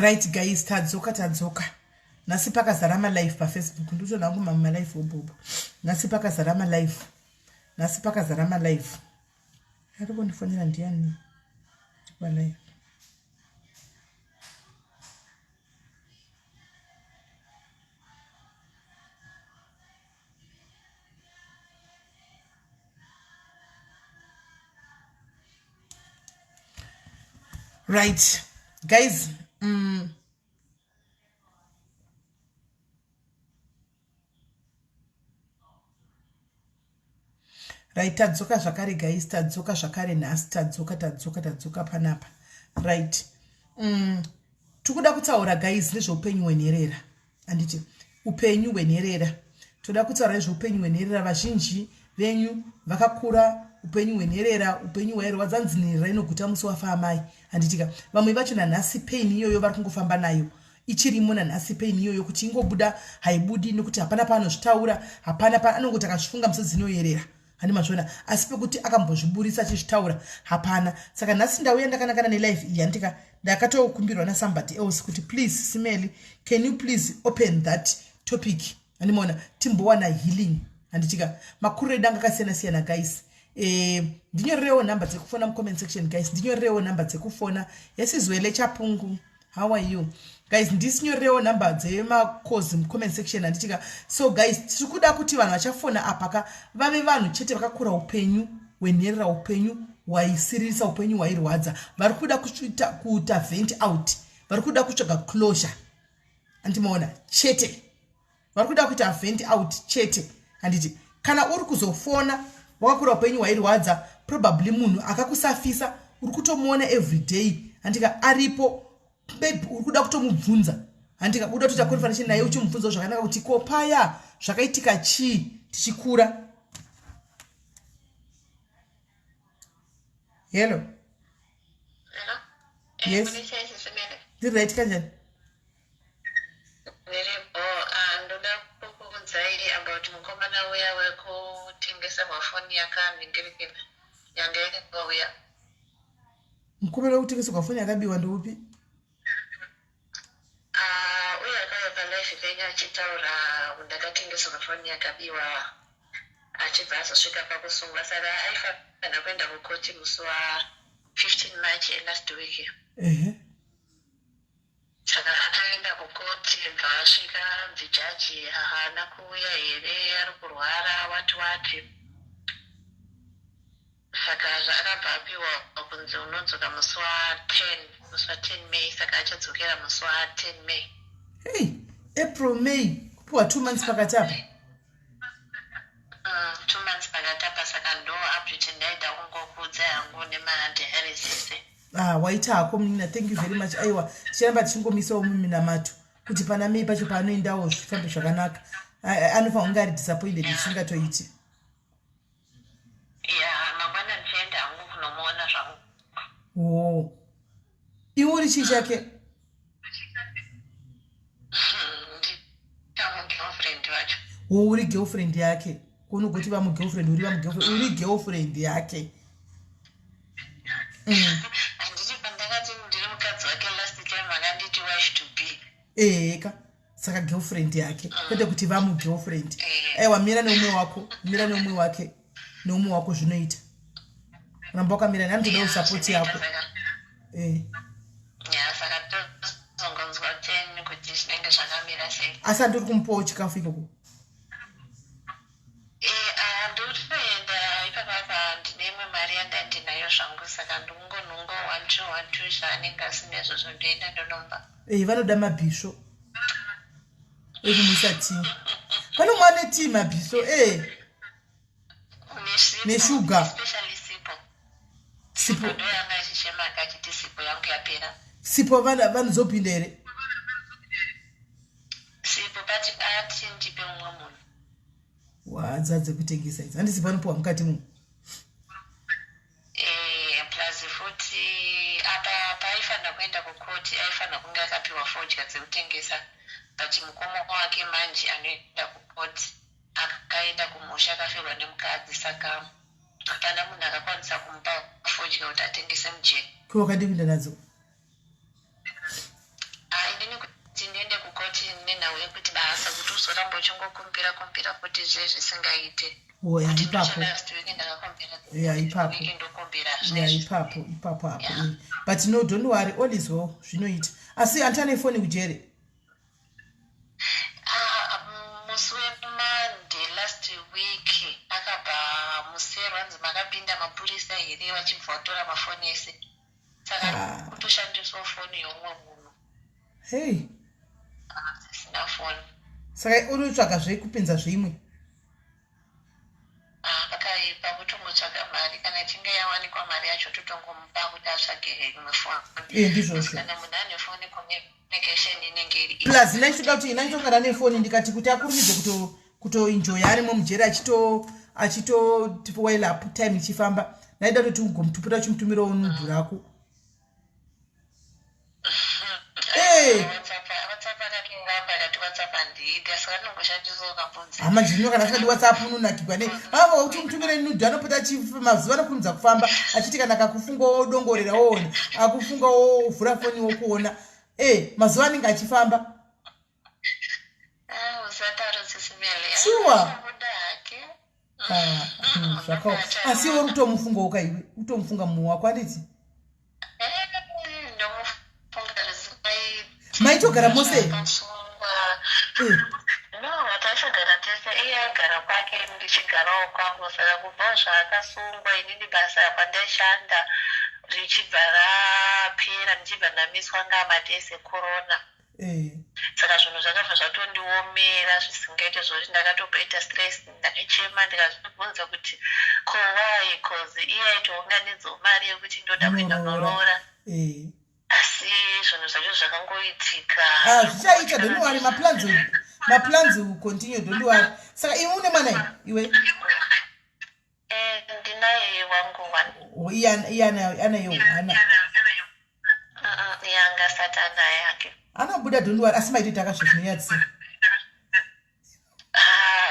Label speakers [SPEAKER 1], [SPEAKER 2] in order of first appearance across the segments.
[SPEAKER 1] Right guys, tadzoka. Nasi pakazara live pa Facebook. Nducho nangu mama live obobo. Nasi pakazara live. Hari kundifonera ndiani? Pa live. Right guys, right, tadzoka zvakare guys, tadzoka zvakare nhasi, tadzoka panapa. Right. Tikuda kutaura guys nezveupenyu hwenherera. Anditi upenyu hwenherera. Toda kutaura nezveupenyu hwenherera. Vazhinji venyu vakakura upenyu hwenherera, upenyu hwairwadza nzinirira inoguta musi wafa amai. Handitika vamwe vacho nanhasi pain iyoyo vari kungofamba nayo. Ichirimo nanhasi pain iyoyo kuti ingobuda haibudi nokuti hapana paanozvitaura, hapana anongoti akazvifunga musi dzinoyerera. Handi mazvona asi pekuti akambozviburisa achizvitaura hapana. Saka nhasi ndauya ndakanangana nelive iyi handika ndakatokumbirwa nasomebody else kuti please Smelly, can you please open that topic? Handimona timbowana healing. Handitika makuru edu anga akasiyana guys. Ndinyorerewo number dzekufona mu-comment section guys. Ndinyorerewo number dzekufona. Yesizwele chapungu. How are you? Guys, ndisinyorerewo number dzemakozi mu-comment section. Handitika so guys, tirikuda kuti vanhu vachafona apaka vave vanhu chete vakakura upenyu hwenherera, upenyu hwaisiririsa, upenyu hwairwadza. Vari kuda kuita vent out. Vari kuda kutsvaga closure. Handimaona chete. Vari kuda kuita vent out chete. Handiti kana uri kuzofona wakakura upenyu hwairwadza, probably munhu akakusafisa uri kutomuona everyday. Handika aripo babe, uri kuda kutomubvunza. Handika uda kuita conversation naye uchimubvunza zvakanaka kuti ko paya zvakaitika chii tichikura. Hello. Yes. Ndiri right kanjani?
[SPEAKER 2] About mukomana uya wekutengesa mafoni yakaningirikira yange yakauya.
[SPEAKER 1] Mukomana wekutengesa mafoni yakabiwa ndoupi?
[SPEAKER 2] Uya akauya palive penyu achitaura ndakatengesa mafoni yakabiwa achibva azosvika pakusungwa. Saka aifanira kuenda kukoti musi wa15 March last week. Saka akaenda kukoti bvaasvika bvijaji haana kuuya here, ari kurwara wati. Saka zvaakabva apiwa kunzi unodzoka musi wa10 May. Saka achadzokera musi wa10 May.
[SPEAKER 1] Hey, April, May, kupiwa 2 months pakati apa.
[SPEAKER 2] 2 months pakati apa. Saka ndo update ndaida kungokudza yangu nemadialysis.
[SPEAKER 1] Waita hako munina, thank you very much. Aiwa, tichiramba tichingomisawo muminamato kuti pana May pacho paanoendawo zvifambe zvakanaka. Anofa kunge ari disappointed zvisingatoiti.
[SPEAKER 2] Mangwana ndichienda hangu kunomuona zvangu.
[SPEAKER 1] Iwe uri chii chake?
[SPEAKER 2] Girlfriend wacho.
[SPEAKER 1] Uri girlfriend yake. Kunogoti vamugirlfriend, uri girlfriend yake.
[SPEAKER 2] Handiti pandakati ndiri mukadzi wake last time akanditi wife to be.
[SPEAKER 1] Eka saka girlfriend yake kwete kuti vamugirlfriend. Aiwa, mira neumwe wako, mira neumwe wake, neumwe wako zvinoita. Ramba wakamira nani, support yako.
[SPEAKER 2] Saka tozongonzwa 10 kuti zvinenge zvakamira sei.
[SPEAKER 1] Asi handiri kumupawo chikafu ikoko.
[SPEAKER 2] Ndotoenda ipapapa ndine imwe mari yandandinayo zvangu. Saka ndingonhunga 1212 zvaanenge asina izvozvo ndoenda ndonomba.
[SPEAKER 1] Vanoda mabhisho ekumwisa tii. Vanomwa netii mabhisho neshuga.
[SPEAKER 2] Especially sipo.
[SPEAKER 1] Sipo
[SPEAKER 2] Ndo yanga achichema akachiti sipo yangu yapera.
[SPEAKER 1] Sipo vanozopinda here?
[SPEAKER 2] Sipo pati ati ndipe mumwe munhu.
[SPEAKER 1] Wadzadze kutengesa idzi. Handisi panopuwa mukati mumu.
[SPEAKER 2] Plus futi apa paifanira kuenda kukoti aifanira kunge akapiwa fodya dzekutengesa, but mukoma wake manje anoenda kukoti akaenda kumusha akafirwa nemukadzi. Saka hapana munhu akakwanisa kumupa fodya kuti atengese mujeri.
[SPEAKER 1] Ko wakadivinda nadzo?
[SPEAKER 2] kuzoramba uchingokumbira kuti zvisingaite.
[SPEAKER 1] oya
[SPEAKER 2] Kuti
[SPEAKER 1] ipapo
[SPEAKER 2] last week ndakakumbira.
[SPEAKER 1] ya ipapo
[SPEAKER 2] Week ndokumbira
[SPEAKER 1] ya
[SPEAKER 2] zvinezvi.
[SPEAKER 1] ipapo apo but no don't worry all is well zvinoita asi antane foni kujere
[SPEAKER 2] Musi weMonday last week akabva musero anzi makapinda mapurisa here vachibva vatora mafoni ese. Saka kutoshandiswa foni yomumwe munhu.
[SPEAKER 1] hey
[SPEAKER 2] Dzisina foni.
[SPEAKER 1] saka uri tsvaga zvekupinza zvimwe
[SPEAKER 2] Akaipa kutomutsvaga mari kana ichinge yawanikwa mari yacho totongomupa kuti atsvage imwe foni.
[SPEAKER 1] ndizvozvo
[SPEAKER 2] Kana munhu ane foni communication inenge iri.
[SPEAKER 1] plus inaisvika kuti inaitogara nefoni ndikati kuti akurumidze kutoenjoya arimo mujeri achito while up time ichifamba naida kuti ugomutupira chimutumirawo nudhu rako hama ndino kana asingadi whatsapp unonakirwa ne ava kuti mutumire nudhu anopota mazuva anokunudza kufamba achiti kana kakufunga wodongorera woona akufunga wovhura foni wokuona mazuva anenge achifamba shuwa zvakawo asi iwe utomufunga ukaiwe utomufunga munhu wako anditi maitogara mose
[SPEAKER 2] taisagara tese iye agara kwake ndichigarawo kwangu saka kubva zvaakasungwa inini basa kwandaishanda richibva rapera ndichibva ndamiswa ngamati esekorona saka zvinhu zvakabva zvatondiomera zvisingaite zvoti ndakatopoita stress ndakachema ndikazvibvunza kuti kowai cause iye aitounganidzawo mari yekuti ndoda kuenda kunorora asi zvinhu zvacho zvakangoitika
[SPEAKER 1] zvichaita don't worry maplans will continue don't worry saka iwe une mwana iwe
[SPEAKER 2] ndinaye wangu
[SPEAKER 1] anayo
[SPEAKER 2] yanga satana yake
[SPEAKER 1] anobuda don't worry asi maiti takazvizvinoyatsi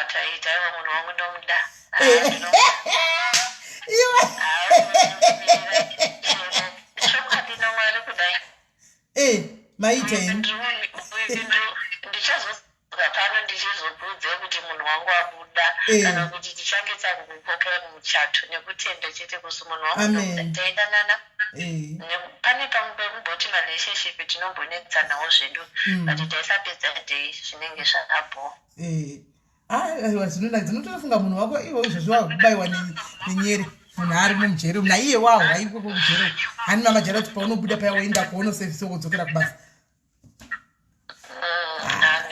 [SPEAKER 2] taita iwe munhu wangu ndomuda
[SPEAKER 1] iwe
[SPEAKER 2] chokwadi kudai
[SPEAKER 1] maiteni
[SPEAKER 2] ndichazoga pano ndichizobudze kuti munhu wangu abuda kana kuti tichange tagokokera kumuchato nekutenda chete kusi munhu wangu taidanana pane pamuboti marelationship tinombonetsanawo zvedu but taisapedza dei zvinenge zvakabho
[SPEAKER 1] aiwa dzinotofunga munhu wako iwo izvozvo wakubayiwa nenyere munhu ari mumujeri naiye wawo aiko kumujeri hani mamajera kuti paunobuda paya woenda kuonosevisa wodzokera kubasa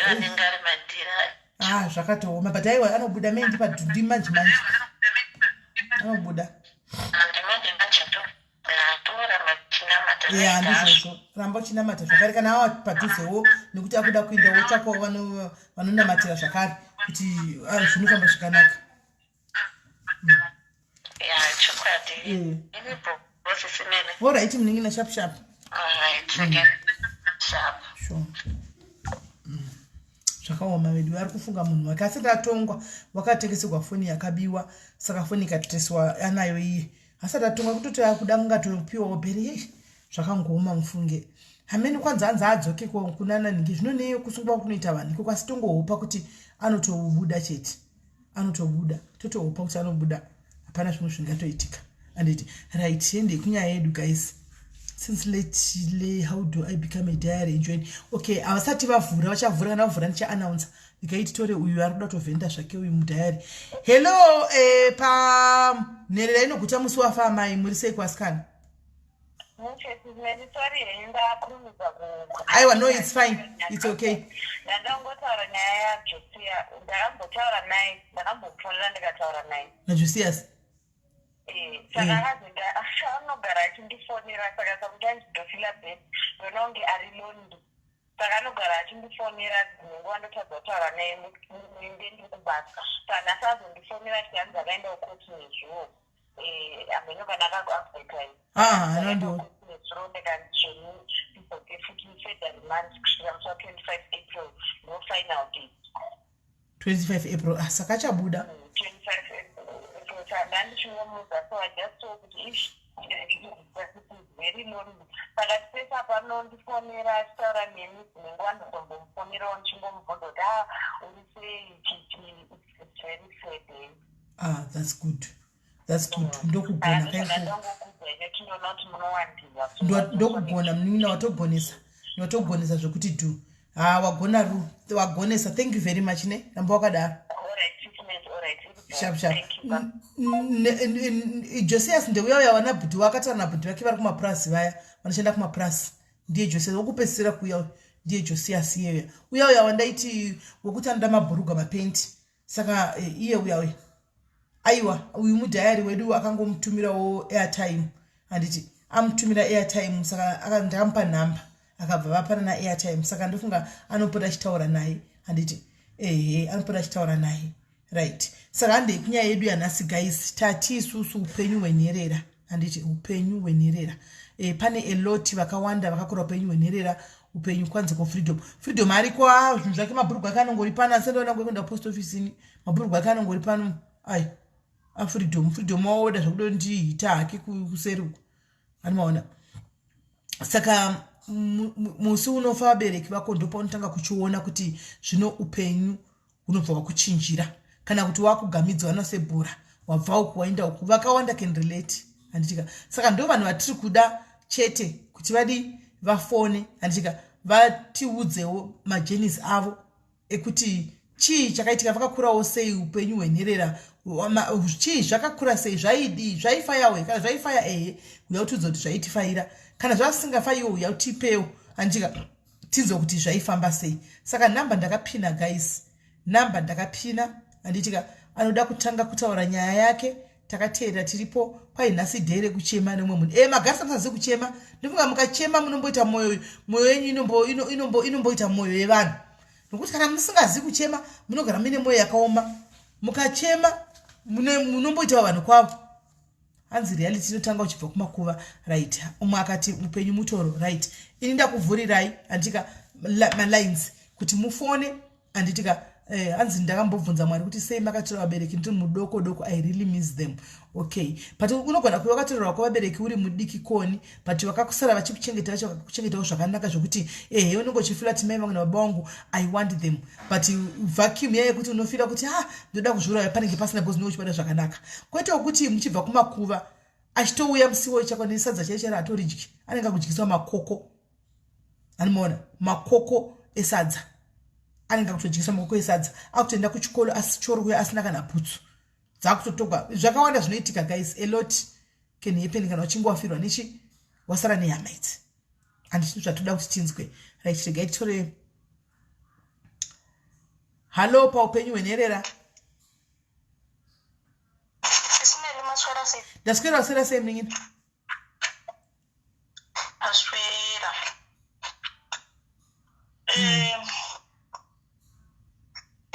[SPEAKER 2] anenge ari madhira
[SPEAKER 1] zvakatooma but aiwa anobuda mendi padhundi manje anobuda handizvozvo ramba uchinamata zvakare kana ava padhuzewo nekuti akuda kuenda wotsvakawo vanonamatira zvakare kuti zvinofamba zvakanaka alright muningina sharp sure zvakaoma vedu ari kufunga munhu wake asati atongwa wakatengeserwa foni yakabiwa saka foni ikatoteswa anayo iye asati atongwa kutoti akuda kungatopiwawo bheri zvakangooma mufunge hamene kwanza anza adzoke kunana ningi zvinoneyo kusungwa kunoita vanhu iko kwasitongohopa kuti anotobuda chete anotobuda totohopa kuti anobuda hapana zvimwe zvingatoitika anditi right ende kunyaya yedu guys since late how do I become a diary enjoying okay avasati vavhura vachavhura kana vavhura ndichaannounce ndikaiti tore uyu ari kuda tovhenda zvake uyu mudhayari hello panherera inoguta musi wafamai muri sei kwasikana aiwa no it's fine it's okay
[SPEAKER 2] ndangotaura nyaya yaJosia ndakambotaura naye ndakambofonera ndikataura naye
[SPEAKER 1] naJosias
[SPEAKER 2] saka anogara achindifonera saka sometimes ndofila bed ndononge ari londi saka anogara achindifonera nenguva ndotadza kutaura naye muimbe ndiri kubasa kana asazondifonera kuti hanzi akaenda kukoti nezviwo amenyoka ndakakuadvertise
[SPEAKER 1] anondiwo
[SPEAKER 2] kusvika musi wa25 April no final date
[SPEAKER 1] 25 April saka achabuda
[SPEAKER 2] 25 April ndandichingomudza so I just told kuti if very lonely saka tipesa pano ndifonera achitaura nemi nenguva ndizombomufonerawo ndichingomubvunza kuti uri
[SPEAKER 1] Ah, that's good. That's good. Ndokugona kaiko. Ndokugona mnina watogonesa zvokuti tu. Ah, wagonesa. Thank you very much ne. Namba wakadaro. Sharp. Josias ndeuya wana bhuti wakati wana bhuti vake vari kumaprasi vaya vanoshanda kumaprasi ndiye Josias wokupedzisira kuya ndiye Josias iyeya uya wandaiti wokuti anoda mabhuruga mapendi saka iye uya aiwa uyu mudhayari wedu akangomutumirawo airtime handiti amutumira airtime saka ndakamupa nhamba akabva vapana naairtime saka ndofunga anopota achitaura naye handiti anopota achitaura naye right saka handei kunyaya yedu yanhasi guys tati isusu upenyu hwenherera handiti upenyu hwenherera pane eloti vakawanda vakakura upenyu hwenherera upenyu kwanze freedom ariko zvinhu zvake mabhurugu ake anongori pano asendaona kuenda post office mabhurugu ake anongori pano ai freedom waoda zvakuda ndihita hake kuseri uko anomaona saka musi unofa vabereki vako ndopa unotanga kuchiona kuti zvino upenyu unobva wakuchinjira kana kuti wakugamidzwa nasebhora wabva uku waenda uku vakawanda can relate handitika saka ndo vanhu vatiri kuda chete kuti vadi vafone handitika vatiudzewo majenis avo ekuti chii chakaitika vakakurawo sei upenyu hwenherera chii zvakakura sei zvaidi zvaifayawe kana zvaifaya uya utiudza kuti zvaitifaira kana zvasingafaiwo uya utipewo handitika tidzo kuti zvaifamba sei saka nhamba ndakapina guys nhamba ndakapina handitika anoda kutanga kutaura nyaya yake takateera tiripo kwai nhasi dhere kuchema nemwe munhu magarisa musazi kuchema ndifunga mukachema munomboita mwoyo yenyu inomboita mwoyo yevanhu nokuti kana musingazi kuchema munogara mine mwoyo yakaoma mukachema munomboitawo vanhu kwavo hanzi reality inotanga uchibva kumakuva right umwe akati upenyu mutoro right ini ndakuvhurirai handitika malines kuti mufone handitika hanzi ndakambobvunza mwari kuti sei makatora vabereki ndiri mudoko I really miss them okay but unogona kuva wakatorerwa kwavabereki uri mudiki koni but vakakusara vachikuchengetawo zvakanaka zvokuti unongofila kuti mai vangu nababa vangu I want them but vacuum yaye kuti unofira kuti ndoda kuzviuraya panenge pasina bhozi nokuchibata zvakanaka kwoitawo kuti muchibva kumakuva achitouya musiwo chakwa nesadza chaichari hatoridyi anenge akudyiswa makoko anomaona makoko esadza anenge kutodyisa makoko esadza akutoenda kuchikoro asi choro kuya asina kana bhutsu dzakutotoka zvakawanda zvinoitika guys a lot can happen kana uchinge wafirwa nechi wasara nehama idzi handiti zvatoda kuti tinzwe right regai titore halo paupenyu hwenherera ndaswera waswera sei mningini
[SPEAKER 2] aswera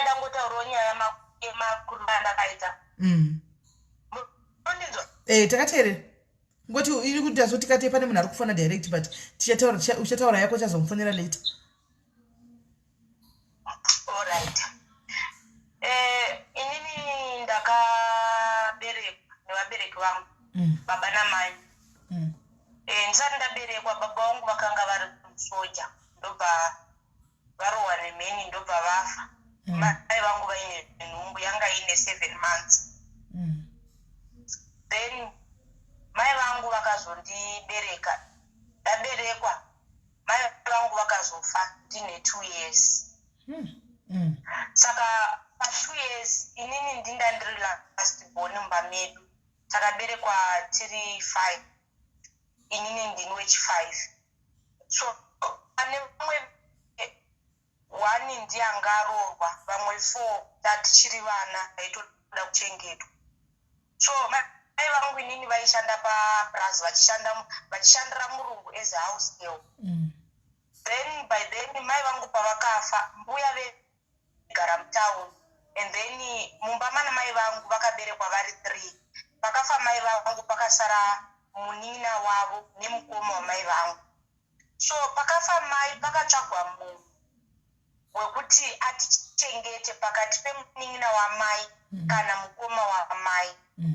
[SPEAKER 2] ndangotaurawo nyaya yemakurumba ndakaita
[SPEAKER 1] takateerera ngoti iri kuti tazotikatei pane munhu ari kufona direct but uchataura yako chazomufonera later
[SPEAKER 2] alright inini ndakaberekwa nevabereki vangu baba namai ndisati ndaberekwa baba vangu vakanga vari musoja ndobva varohwa nemheni ndobva vafa mai vangu vaine nhumbu yanga ine 7 months then mai vangu vakazondibereka ndaberekwa mai vangu vakazofa ndine 2 years saka pa2 years inini ndinda ndiri last born mumba medu takaberekwa tiri 5 inini ndini wechi5 so pane vamwe 1 ndiangaroorwa vamwe 4 tatichiri vana vaitoda kuchengetwa so mai vangu inini vaishanda pabrazi vachishandira murungu as a house girl then by then mai vangu pavakafa mbuya vegara mutown and then mumba mana mai vangu vakaberekwa vari 3 pakafa mai vangu pakasara munina wavo nemukoma wamai vangu so pakafa mai pakatsvagwa munhu wekuti atichengete pakati pemunin'ina wamai kana mukoma wamai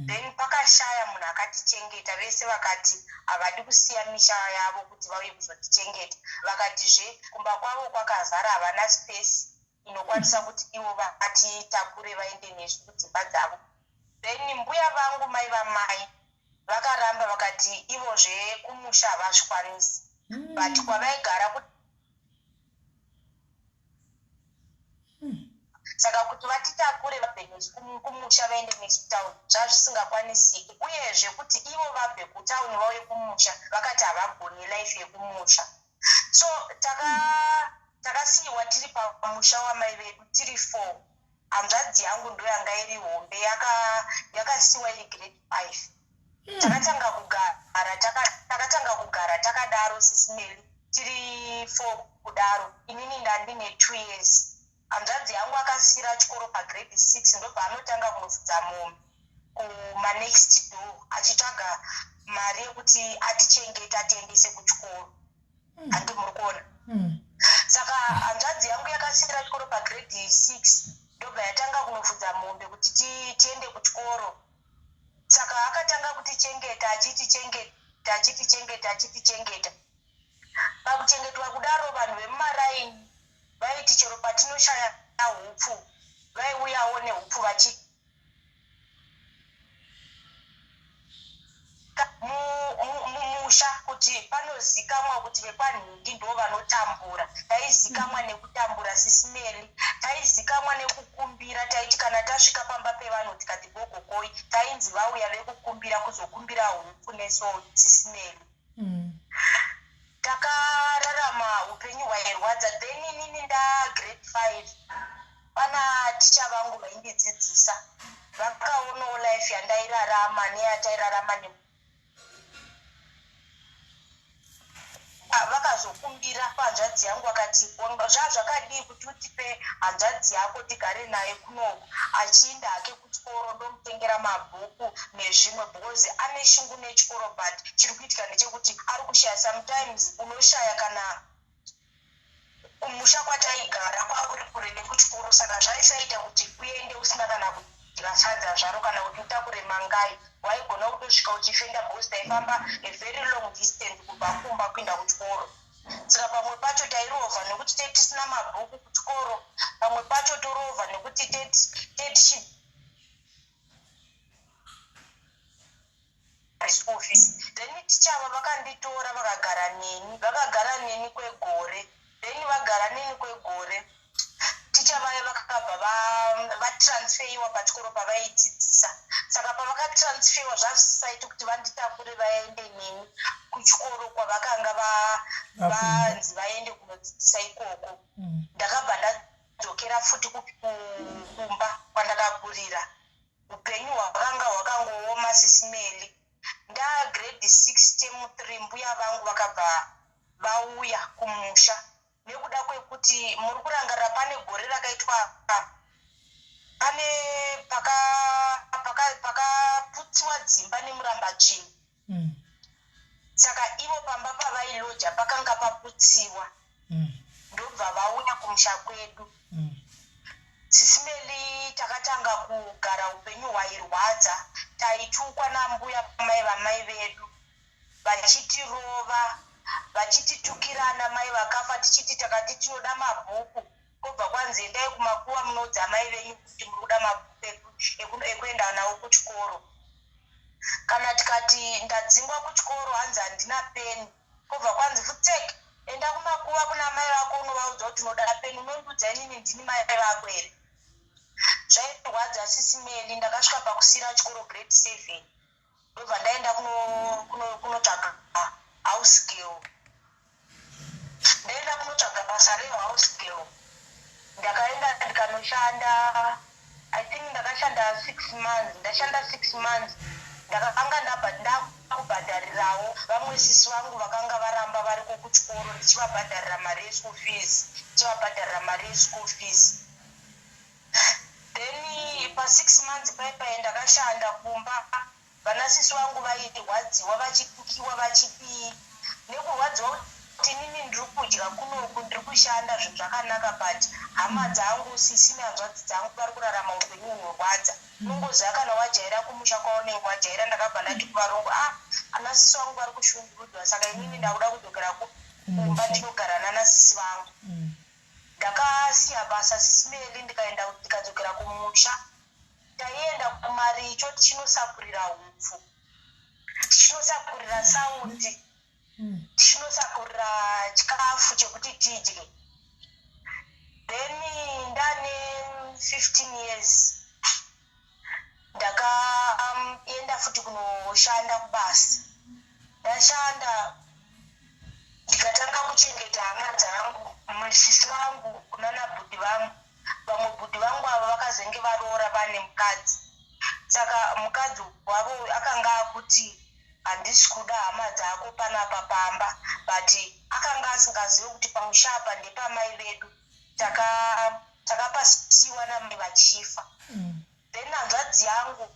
[SPEAKER 2] then pakashaya munhu akatichengeta vese vakati havadi kusiya misha yavo kuti vauye kuzotichengeta vakatizve kumba kwavo kwakazara havana space
[SPEAKER 3] inokwanisa kuti ivo vatitakure vaende nesu kudzimba dzavo. Then mbuya vangu mai vamai vakaramba vakati ivozve kumusha havazvikwanisi, but kwavaigara kuti saka kuti vatitakure vabve nesu kumusha vaende nesu kutauni zvazvisingakwanisiki, uyezve kuti ivo vabve kutauni vauye kumusha vakati havagoni life yekumusha. So takasiyiwa tiri pamusha wamai vedu tiri 4. Hanzvadzi yangu ndo yanga iri hombe yakasiyiwa iri grade 5. Takatanga kugara takadaro SIS MELLY tiri 4 kudaro, inini ndandine 2 years. Hanzvadzi yangu akasiyira chikoro pagrade 6 ndo paanotanga kunofudza mombe kumanext door achitsvaga mari yekuti atichengete atiendese kuchikoro. Handi muri kuona? Saka hanzvadzi yangu yakasiyira chikoro pagrade 6 ndobva yatanga kunofudza mombe kuti tiende kuchikoro. Saka akatanga kutichengeta achitichengeta. Pakuchengetwa kudaro vanhu vemumaraini vaiti chero patinoshaya hupfu vaiuyawo nehupfu mumusha kuti panozikamwa kuti vekwanhingi ndo vanotambura. Taizikamwa nekutambura SIS MELLY, taizikamwa nekukumbira. Taiti kana tasvika pamba pevanhu tikati gogokoi tainzi vauya vekukumbira kuzokumbira hupfu neso SIS MELLY. Takararama upenyu hwairwadza. Then inini grade 5 pana ticha vangu vaindidzidzisa vakaonawo life yandairarama neyatairarama vakazokumbira pahanzvadzi yangu akati zvazvakadii kuti utipe hanzvadzi yako tigare naye kunoku, achiinda hake kuchikoro ndomutengera mabhuku nezvimwe because ane shungu nechikoro, but chiri kuitika ndechekuti ari kushaya. Sometimes unoshaya kana kumusha kwataigara kwakuri kure nekuchikoro, saka zvaisaita kuti uende usina kana kudya sadza zvaro kana kuti utakure mangai. Waigona kutosvika uchifenda because taifamba a very long distance kubva kumba kuenda kuchikoro. Saka pamwe pacho tairovha nekuti teti tisina mabhuku kuchikoro, pamwe pacho torovha nekuti teti school fees. Then tichava vakanditora vakagara neni kwegore. Then vagara neni kwegore ticha vaya vakabva vatransferiwa pachikoro pavaidzidzisa. Saka pavakatransferiwa zvazvisaita kuti vanditakure vaende neni kuchikoro kwavakanga vanzi vaende kunodzidzisa ikoko. Ndakabva ndadzokera futi kumba kwandakakurira. Upenyu hwakanga hwakangooma SIS MELLY. Grade 6 term 3 mbuya vangu vakabva vauya kumusha nekuda kwekuti muri kurangarira pane gore rakaitwa pane pakaputsiwa dzimba nemurambachini. Saka ivo pamba pavailoja pakanga paputsiwa, ndobva vauya kumusha kwedu. SIS MELLY takatanga kugara upenyu hwairwadza. Taitukwa nambuya mai vamai vedu vachitirova vachititukirana, mai vakafa tichiti takati tinoda mabhuku, kobva kwanzi endai kumakuva munodza mai venyu kuti muri kuda mabhuku ekuenda nawo kuchikoro. Kana tikati ndadzingwa kuchikoro hanzi handina peni, kobva kwanzi futseke enda kumakuva kuna mai vako unovaudza kuti unoda peni. Unondiudza inini ndini mai vako here? Zvairwadza SIS MELLY. Ndakasvika pakusiyira chikoro grade 7 ndobva ndaenda kunotsvaga house girl. Ndaenda kunotsvaga basa rehouse girl. Ndakaenda ndikanoshanda, I think ndakashanda 6 months. Ndashanda 6 months ndakanga ndakubhadharirawo vamwe sisi vangu vakanga varamba variko kuchikoro, ndichivabhadharira mari yeschool fees. Then pa 6 months paipai ndakashanda kumba. Vanasisi vangu vairwadziwa vachitukiwa vachipii nekurwadziwa kuti nini ndiri kudya kunoku ndiri kushanda zvinhu zvakanaka, but hama dzangu sisi nehanzvadzi dzangu vari kurarama upenyu hunorwadza. Unongoziva kana wajaira kumusha kwaunenge wajaira. Ndakabva ndati kuvarongo anasisi vangu vari kushungurudzwa, saka inini ndakuda kudzokera kumba ndinogara nanasisi vangu. ndakasiya basa sisi Melly ndikadzokera kumusha. Taienda kumaricho tichinosakurira hupfu, tichinosakurira saundi, tichinosakurira chikafu chekuti tidye. Then ndane 15 years ndakaenda futi kunoshanda kubasa. Ndashanda ndikatanga kuchengeta hama dzangu, musisi wangu kunana bhudhi vangu. Vamwe bhudhi vangu ava vakazenge varoora vane mukadzi. Saka mukadzi wavo akanga akuti handisi kuda hama dzako panapa pamba, but akanga asingazivi kuti pamushapa ndepamai vedu takapasiwa namai vachifa. Then hanzvadzi yangu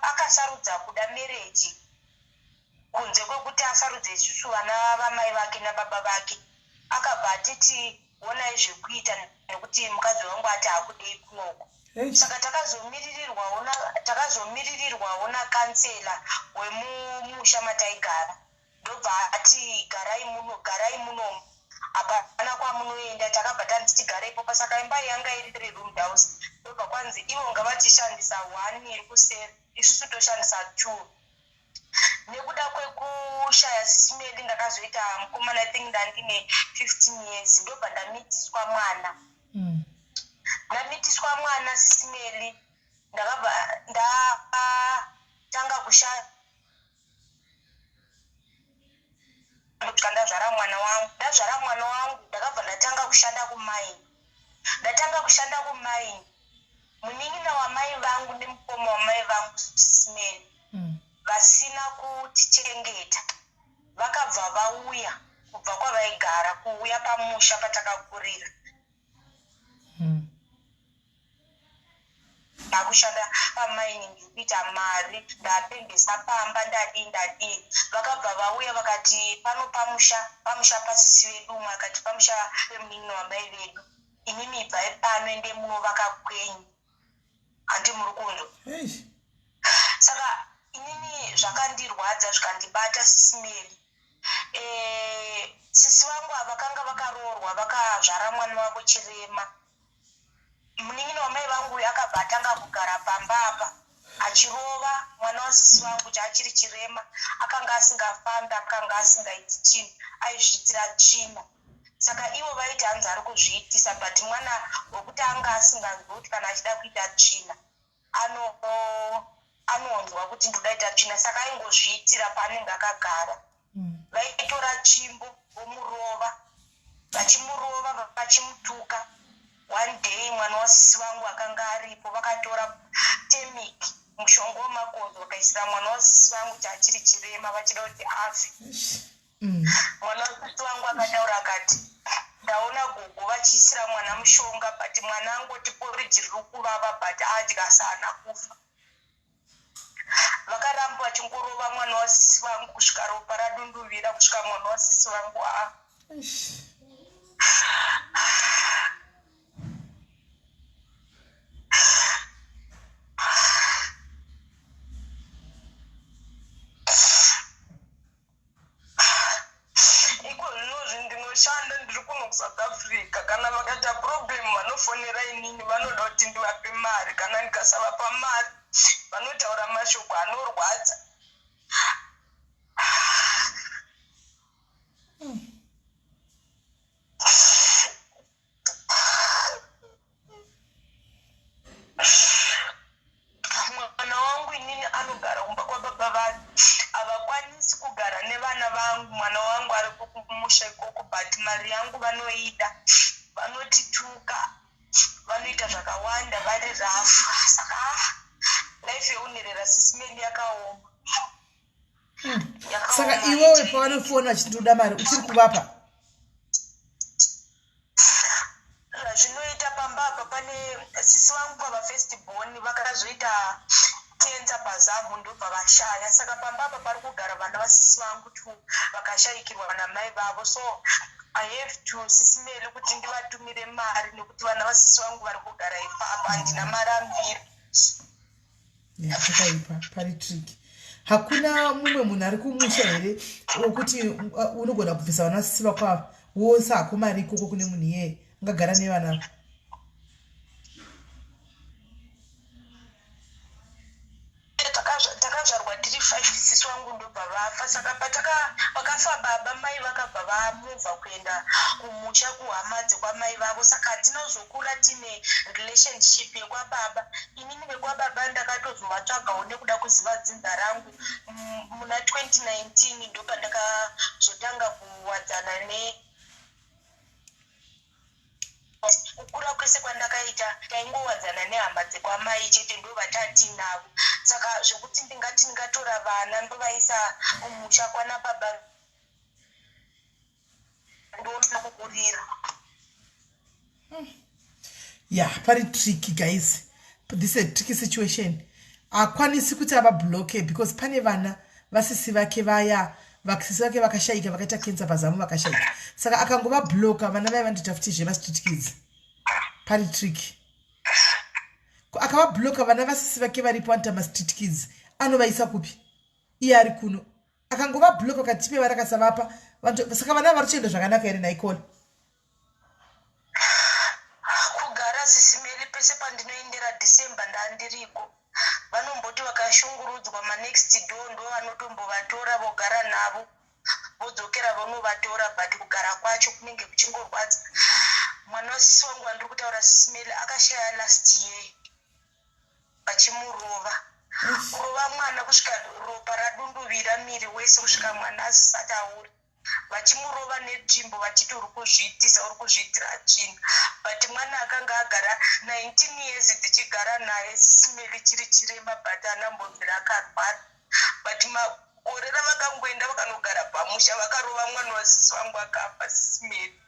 [SPEAKER 3] akasarudza kuda mereji kunze kwekuti asarudze isusu vana vamai vake nababa vake. Akabva atiti onai zvekuita nekuti mukadzi wangu ati hakudei kunoko. Saka takazomiririrwawo nakansela wemumusha mataigara. Ndobva ati garai muno hapana kwamunoenda. Takabva tanzi tigarepo. Pasaka imba yanga iri 3 room house. Ndobva kwanzi ivo ngavatishandisa 1 iri kuseri, isusu toshandisa 2. Nekuda kwekushaya sisi Melly ndakazoita mukomana, I think ndandine 15 years. Ndobva ndamitiswa mwana. Ndamitiswa mwana sisi Melly ndakabva ndatanga kushaya ndazvara mwana wangu. Ndakabva ndatanga kushanda kumaini. Ndatanga kushanda kumaini. Munin'ina wamai vangu nemukoma wamai vangu sisi Melly vasina kutichengeta vakabva vauya kubva kwavaigara kuuya pamusha patakakurira. Ndakushanda pamining kuita mari, ndapendesa pamba, ndadii. Vakabva vauya vakati pano pamusha pasisi vedu, vakati pamusha pemunin'ina wamai vedu, imimi ibvai pano ende munovaka kwenyu, handi muri kunzwa. Saka inini zvakandirwadza zvikandibata sisi Melly. Sisi vangu vakanga vakaroorwa vakazvara mwana wavo chirema. Munin'ina wamai vangu akabva atanga kugara pamba apa achirova mwana wasisi vangu chaachiri chirema. Akanga asingafambi, akanga asingaiti chinhu, aizviitira tsvina. Saka ivo vaiti hanzi ari kuzviitisa, but mwana wekuti anga asinganzwi kuti kana achida kuita tsvina anonzwa kuti ndodaita tsvina. Saka aingozviitira paanenge akagara. Vaitora tsvimbo vomurova, vachimurova vachimutuka. One day mwana wasisi vangu akanga aripo, vakatora temiki, mushonga wemakonzo, vakaisira mwana wasisi vangu chaachiri chirema vachida kuti afe. Mwana wasisi vangu akataura akati, ndaona gogo vachiisira mwana mushonga, but mwana angoti poriji riri kuvava, but adya sana kufa. Vakaramba vachingorova mwana wasisi vangu kusvika ropa radunduvira, kusvika mwana wasisi vangu ndinoshanda ndiri kuno kuSouth Africa. Kana vakaita problem vanofonera inini, vanoda kuti ndivape mari. Kana ndikasavapa mari vanotaura mashoko anorwadza. Mwana wangu inini anogara kumba kwababa vake, havakwanisi kugara nevana vangu. Mwana wangu ari kumusha ikoko, but mari yangu vanoida, vanotituka, vanoita zvakawanda vari rafu. Saka life yeHwenherera sisi Melly yakaoma.
[SPEAKER 1] Saka iwewe pavanofona vachitoda mari uchiri kuvapa?
[SPEAKER 3] Zvinoita pamba apa pane sisi vangu pava first born vakazoita tenza pazamu ndobva vashaya. Saka pamba apa pari kugara vana vasisi vangu tu vakashayikirwa namai vavo. So I have to sisi Melly kuti ndivatumire mari nekuti vana vasisi vangu vari kugara ipapo, handina mari ambiri.
[SPEAKER 1] Zvakaipa, pari tricky. hakuna mumwe munhu ari kumusha here wokuti unogona kubvisa vanasisi vako ava wose hakumari ikoko kune munhu iyeye ungagara nevana
[SPEAKER 3] takazvarwa tiri 5 sisi wangu ndobva vafa saka vakafa baba mai vakabva vamuvha kuenda kumusha kuhama dzekwamai vavo saka hatinozokura tine relationship yekwababa inini vekwababa ndakatozovatsvagawo nekuda kuziva dzinza rangu muna 2019 ndopandakazotanga kuwadzana kukura kwese kwandakaita taingowadzana nehama dzekwamai chete ndo vatatinavo saka zvokuti ndingati ndingatora vana ndovaisa umusha kwana baba ndoona kukurira
[SPEAKER 1] pari tricky guys. This is a tricky situation. Akwanisi kuti avabloke because pane vana vasisi vake vaya vakisisi vake vakashaika vakaita kensa pazamu vakashaika saka akangobabloka vana vai vandoita futi zvemastreet kids pari tricky. Akavabloka vana vasisi vake varipo anoita mastreet kids anovaisa kupi iye ari kuno akangobabloka katipe varakasavapa saka vana vari chienda zvakanaka here naikona
[SPEAKER 3] kugara sisimeli pese pandinoendera December ndandiriko vanomboti vakashungurudzwa manext door ndo vanotombovatora vogara navo vodzokera vonovatora but kugara kwacho kunenge kuchingorwadza. Mwana wasisi wangu andiri kutaura sisimeli akashaya last year vachimurova kurova mwana kusvika ropa radunduvira miri wese kusvika mwana asisati auri vachimurova netsvimbo vachiti uri kuzviitisa uri kuzviitira tsvina but mwana akanga agara 19 years tichigara naye sisimeli chiri chirema but anambobvira akarwara but makore ravakangoenda vakanogara pamusha vakarova mwana wasisi wangu akafa sisimeli.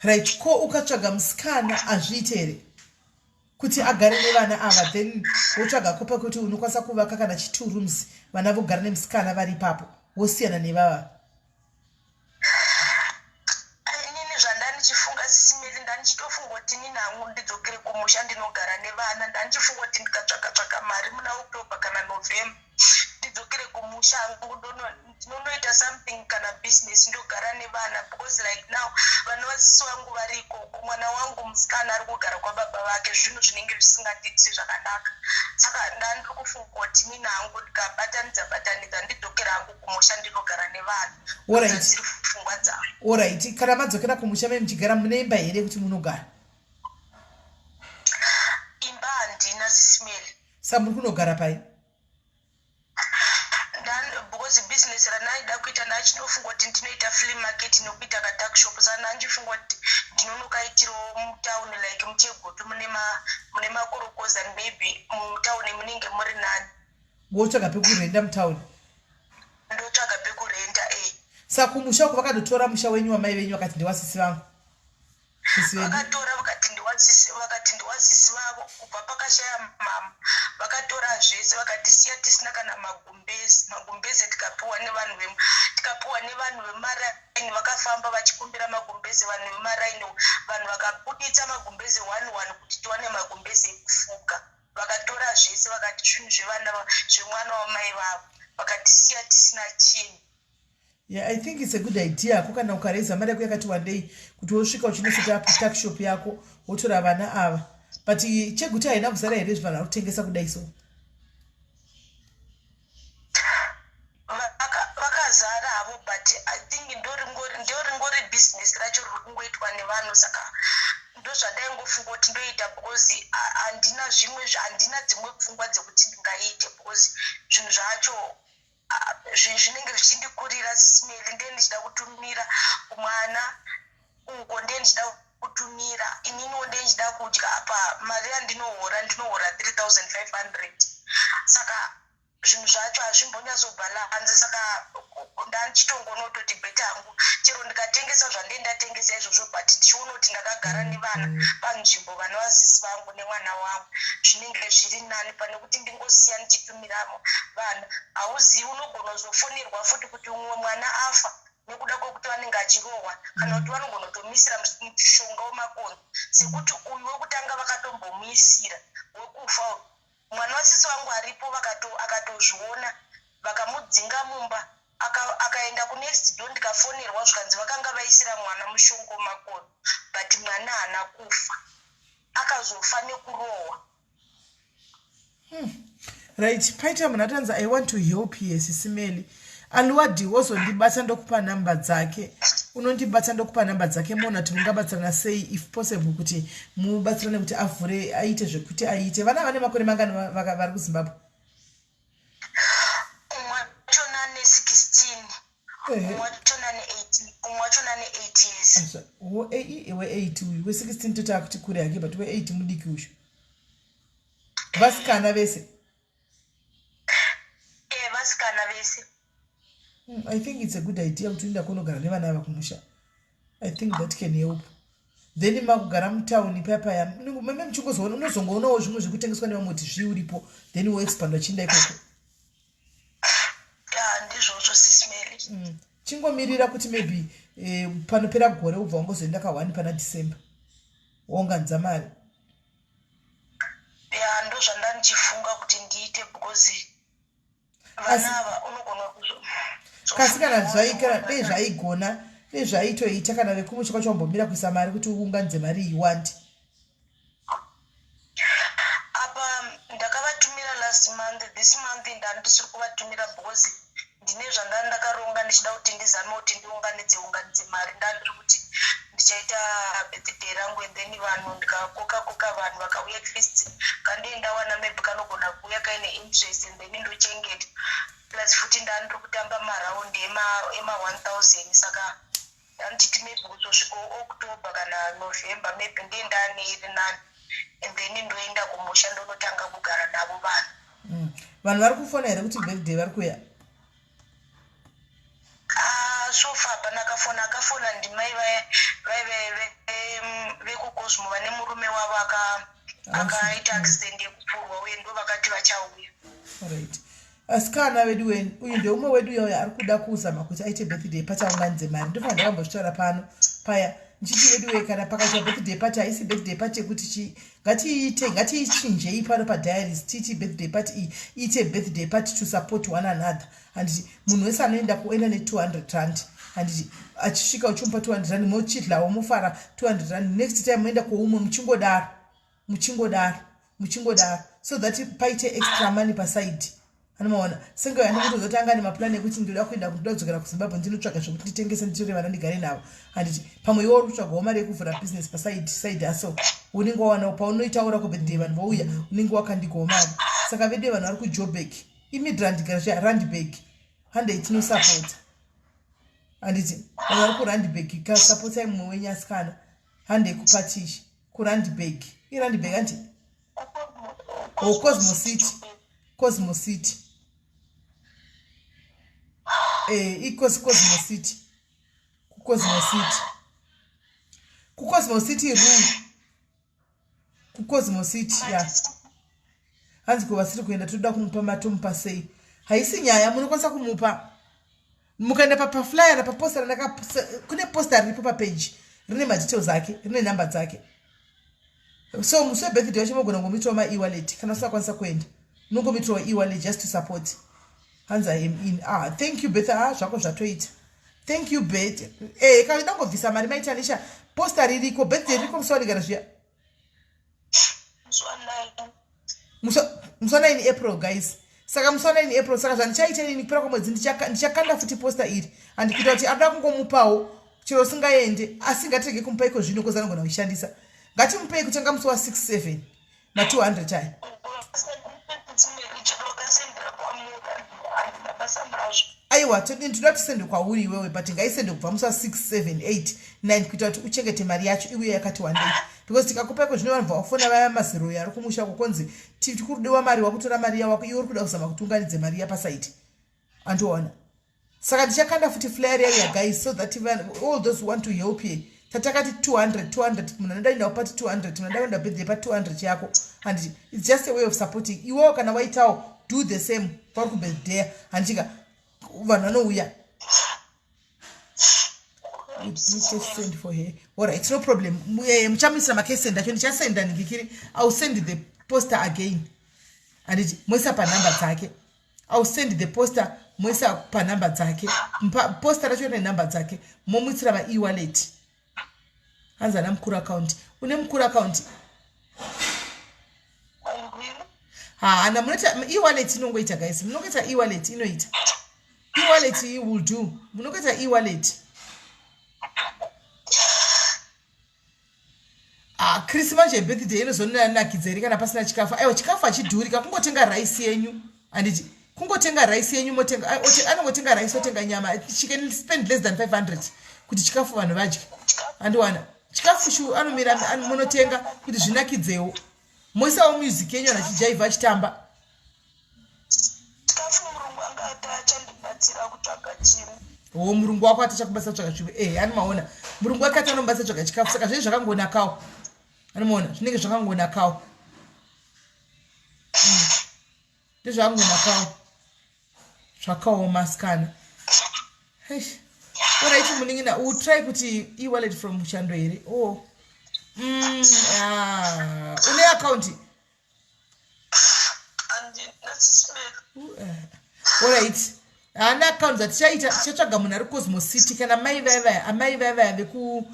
[SPEAKER 1] Right, ko ukatsvaga musikana azviite here kuti agare nevana ava then wotsvaga kopa kuti unokwanisa kuvaka kana 2 rooms vana vogara nemusikana vari ipapo wosiyana nevava.
[SPEAKER 3] Inini zvandanichifunga sisimeli ndanichitofunga kuti nini hangu ndidzokere kumusha ndinogara nevana ndanichifunga kuti ndikatsvaka mari muna October kana November ndidzokere kumusha hangu ndinonoita something kana business ndogara nevana because like now vana vasisi vangu vari ikoko mwana wangu musikana ari kugara kwababa vake zvinhu zvinenge zvisingatitisi zvakanaka saka ndandiri kufunga kuti nini hangu ndikabatanidza ndidzokera hangu kumusha ndinogara nevana dziri pfungwa dzavo.
[SPEAKER 1] Alright, kana madzokera kumusha mai muchigara mune imba here kuti munogara?
[SPEAKER 3] Imba handina sisimeli.
[SPEAKER 1] Saka muri kunogara pai?
[SPEAKER 3] Because business ranaida kuita ndachinofunga kuti ndinoita flea market nekuita kadark shop saka ndandifunga kuti ndinonokaitirawo mutauni like muchegoto mune makorokoza maybe mutauni munenge muri nani.
[SPEAKER 1] Wotsvaga pekurenda mutauni?
[SPEAKER 3] Ndotsvaga pekurenda
[SPEAKER 1] saka kumusha uko vakadotora musha wenyu wamai venyu vakati ndewasisi vangu
[SPEAKER 3] vakatora vakati ndiwasisi vavo kubva pakashaya mama vakatora zvese vakatisiya tisina kana magumbezi tikapiwa nevanhu vemaraini vakafamba vachikumbira magumbezi vanhu vemaraini vanhu vakabuditsa magumbezi 1 kuti tiwane magumbezi ekufuka vakatora zvese vakati zvinhu zvemwana wamai vavo vakatisiya tisina chinhu.
[SPEAKER 1] Yeah, I think it's a good idea. Kukana ukareza mari yako yakati one day kuti wosvika uchinosita tuck shop yako wotora vana ava. But cheguti haina kuzara here zvana kutengesa kudai so.
[SPEAKER 3] Vakazara havo but I think ndoringori business racho riri kungoitwa nevanhu saka ndozvandaingofunga kuti ndoita because handina dzimwe pfungwa dzekuti ndingaite because zvinhu zvacho zvinenge zvichindikurira sisimeli ndiye ndichida kutumira mwana uko ndiye ndichida kutumira ininiwo ndiye ndichida kudya apa mari yandinohora 3500 saka zvinhu zvacho hazvimbonyatsobhalanze saka ndandichitongonototi bheta hangu chero ndikatengesa zvandee ndatengesa izvozvo but ndichiona kuti ndakagara nevana panzvimbo vana vasisi vangu nemwana wangu zvinenge zviri nani pane kuti ndingosiya ndichitumiramo vana hauzivi unogona kuzofonerwa futi kuti umwe mwana afa nekuda kwokuti vanenge achirohwa kana kuti vanogona kutomuisira mushonga wemakonzo sekuti uyu wekutanga vakatombomuisira wekufa mwana wasisi wangu aripo akatozviona vakamudzinga mumba akaenda kunext door ndikafonerwa zvikanzi vakanga vaisira mwana mushongo makono but mwana haana kufa akazofa nekurohwa.
[SPEAKER 1] Right, paita munhu atanzi I want to help here SIS MELLY. Aluwadi wozondibata ndokupa namba dzake. Unondibata ndokupa namba dzake mona kuti mungabatsirana sei if possible kuti mubatsirane kuti avhure aite zvekuti aite. Vana vane makore mangani vari kuZimbabwe?
[SPEAKER 3] Umwachona ne16. Umwachona ne18. Umwachona ne8 years.
[SPEAKER 1] We8 uyu we16 tota kuti kure yake but we8 mudiki uyu. Vasikana vese.
[SPEAKER 3] Vasikana vese.
[SPEAKER 1] I think it's a good idea kuti uenda kunogara nevana ava kumusha. I think that can help. Then makugara mutauni paya meme muchingozoona unozongoonawo zvimwe zvekutengeswa nevamwe kuti zviuripo then woexpanda chinda ikoko.
[SPEAKER 3] Ndizvozvo SIS MELLY.
[SPEAKER 1] Chingomirira kuti maybe panopera gore ubva wangozoenda ka1 pana December. Waunganidza mari.
[SPEAKER 3] Ndo zvandandichifunga kuti ndiite because vana ava unogona
[SPEAKER 1] kasi kana zvaikara dei zvaigona dei zvaitoita kana vekumusha kwacho wambomira kuisa mari kuti uunganidze mari iwandi.
[SPEAKER 3] Apa ndakavatumira last month, this month ndandisiri kuvatumira because ndine zvandandakaronga ndichida kuti ndizame kuti ndiunganidze mari ndandiri kuti ndichaita birthday rangu and then vanhu ndikakoka vanhu vakauya at least kandiendawana maybe kanogona kuuya kaine interest and then ndochengeta plus futi ndandiri kutamba maraundi ema1000 saka ndanditi maybe kuzosvika October kana November maybe ndiendaneiri nani and then ndoenda kumusha ndonotanga kugara navo vanhu.
[SPEAKER 1] Vanhu vari kufona here kuti birthday vari kuya?
[SPEAKER 3] So far akafona ndimai vekukosmo vane murume wavo akaita accident yekupfurwa uye ndo vakati vachauya.
[SPEAKER 1] Alright. Asikana vedu uyu ndio umwe wedu uyo ari kuda kuzama kuti aite birthday party aunganidze mari. Ndofana ndakambozvitaura pano paya nchiti vedu kana pakaita birthday party haisi birthday party yekuti ngatiichinjei pano padiaries titi birthday party iite birthday party to support one another. And munhu wese anoenda kuenda ne200 rand and achisvika uchimupa 200 rand mochidlawo mufara 200 rand next time moenda kuumwe muchingodaro so that paite extra money paside. Anomaona senge yani kutozotanga nemaplan ekuti ndoda kuenda kudzokera kuZimbabwe ndinotsvaga zvokuti nditengese nditore vana ndigare navo and pamwe iwo uri kutsvagawo mari yekuvhura business paside hustle unenge wawana paunoitaura kubirthday vanhu vouya unenge wakandigawo mari. Saka vedu vanhu vari kuJoburg imidrand gara Randburg hande itino support anditi vanhu vari kuRandburg ka support imwe wenyasikana hande kupatishi kuRandburg iRandburg anti Cosmo City Cosmo City Cosmo City ya hanzi kuvasiri kuenda toda kumupa matomupa sei haisi nyaya munokwanisa kumupa mukaenda paflyer paposter kune poster riripo papage rine madetails ake rine namba dzake so muswe birthday wacho mogona ngomitwa ma-e-wallet kana usakwanisa kuenda unongomitwa e-wallet just to support. Hands I am in. Thank you Beth. Zvako zvatoita. Thank you Beth. Kana ndangobvisa mari maitanisha poster ririko birthday ririko musori gara zviya. Musona in April guys. Saka musona in April saka zvandichaita nini kupera kwemwedzi ndichakanda futi poster iri and kuita kuti ada kungomupawo chero singaende asingatenge kumupa iko zvino koza anogona kuishandisa. Ngatimupe kutenga musi wa 67 na 200 chai. Aiwa toda tusende kwauri iwewe but ngaisende kubva musi wa 6 7 8 9 kuita kuti uchengete mari yacho iwe yakati one day because tikakupeko zvino vanhu vafona vaya mazero yari kumusha kukonzi tiri kurudiwa mari wakutora mari yako iwe uri kuda kuzama kuti unganidze mari yapasite antoona. Saka ndichakanda futi flyer ya guys so that even all those who want to help you tatakati 200 munhu anodainda kupati 200 munhu anodainda birthday pa 200 chako and it's just a way of supporting iwewo kana waitawo do the same pari kubirthday handichika vanhu vanouya send for her. Alright, no problem. Muchamisira makesenda cho ndichasenda ndikiri I'll send the poster again anditi moisa panhamba dzake. I'll send the poster moisa panhamba dzake. Poster racho nenhamba dzake momuitsira va-e-wallet. Hanzi ana mukuru account. Une mukuru account? Hana munoita e-wallet inongoita guys. Munoita e-wallet inoita. E-wallet will do. Munoita e-wallet. Chris manje birthday inozonena nakidze kana pasina chikafu. Aiwa chikafu achidhurika kungotenga rice yenyu. Anditi kungotenga rice yenyu motenga anongotenga rice otenga nyama. She can spend less than 500 kuti chikafu vanhu vadye. Andiwana. Chikafu shu anomira munotenga kuti zvinakidzewo. Moisawo music yenyu anachijaiva achitamba.
[SPEAKER 3] Chikafu murungu anga achandibatsira kutsvaga chinhu.
[SPEAKER 1] Murungu wako atachakubatsira kutsvaga chinhu. Animaona. Murungu wake atanombatsira kutsvaga chikafu saka zvinenge zvakangonakawo. Animaona zvinenge zvakangonakawo. Ndezvakangonakawo. Zvakaoma sikana. Alright, muningina we'll try kuti e-wallet from Mushando here. Une account? Alright. Ana account zatichaita tichatsvaga munhu ari Cosmos City kana mai vaya veku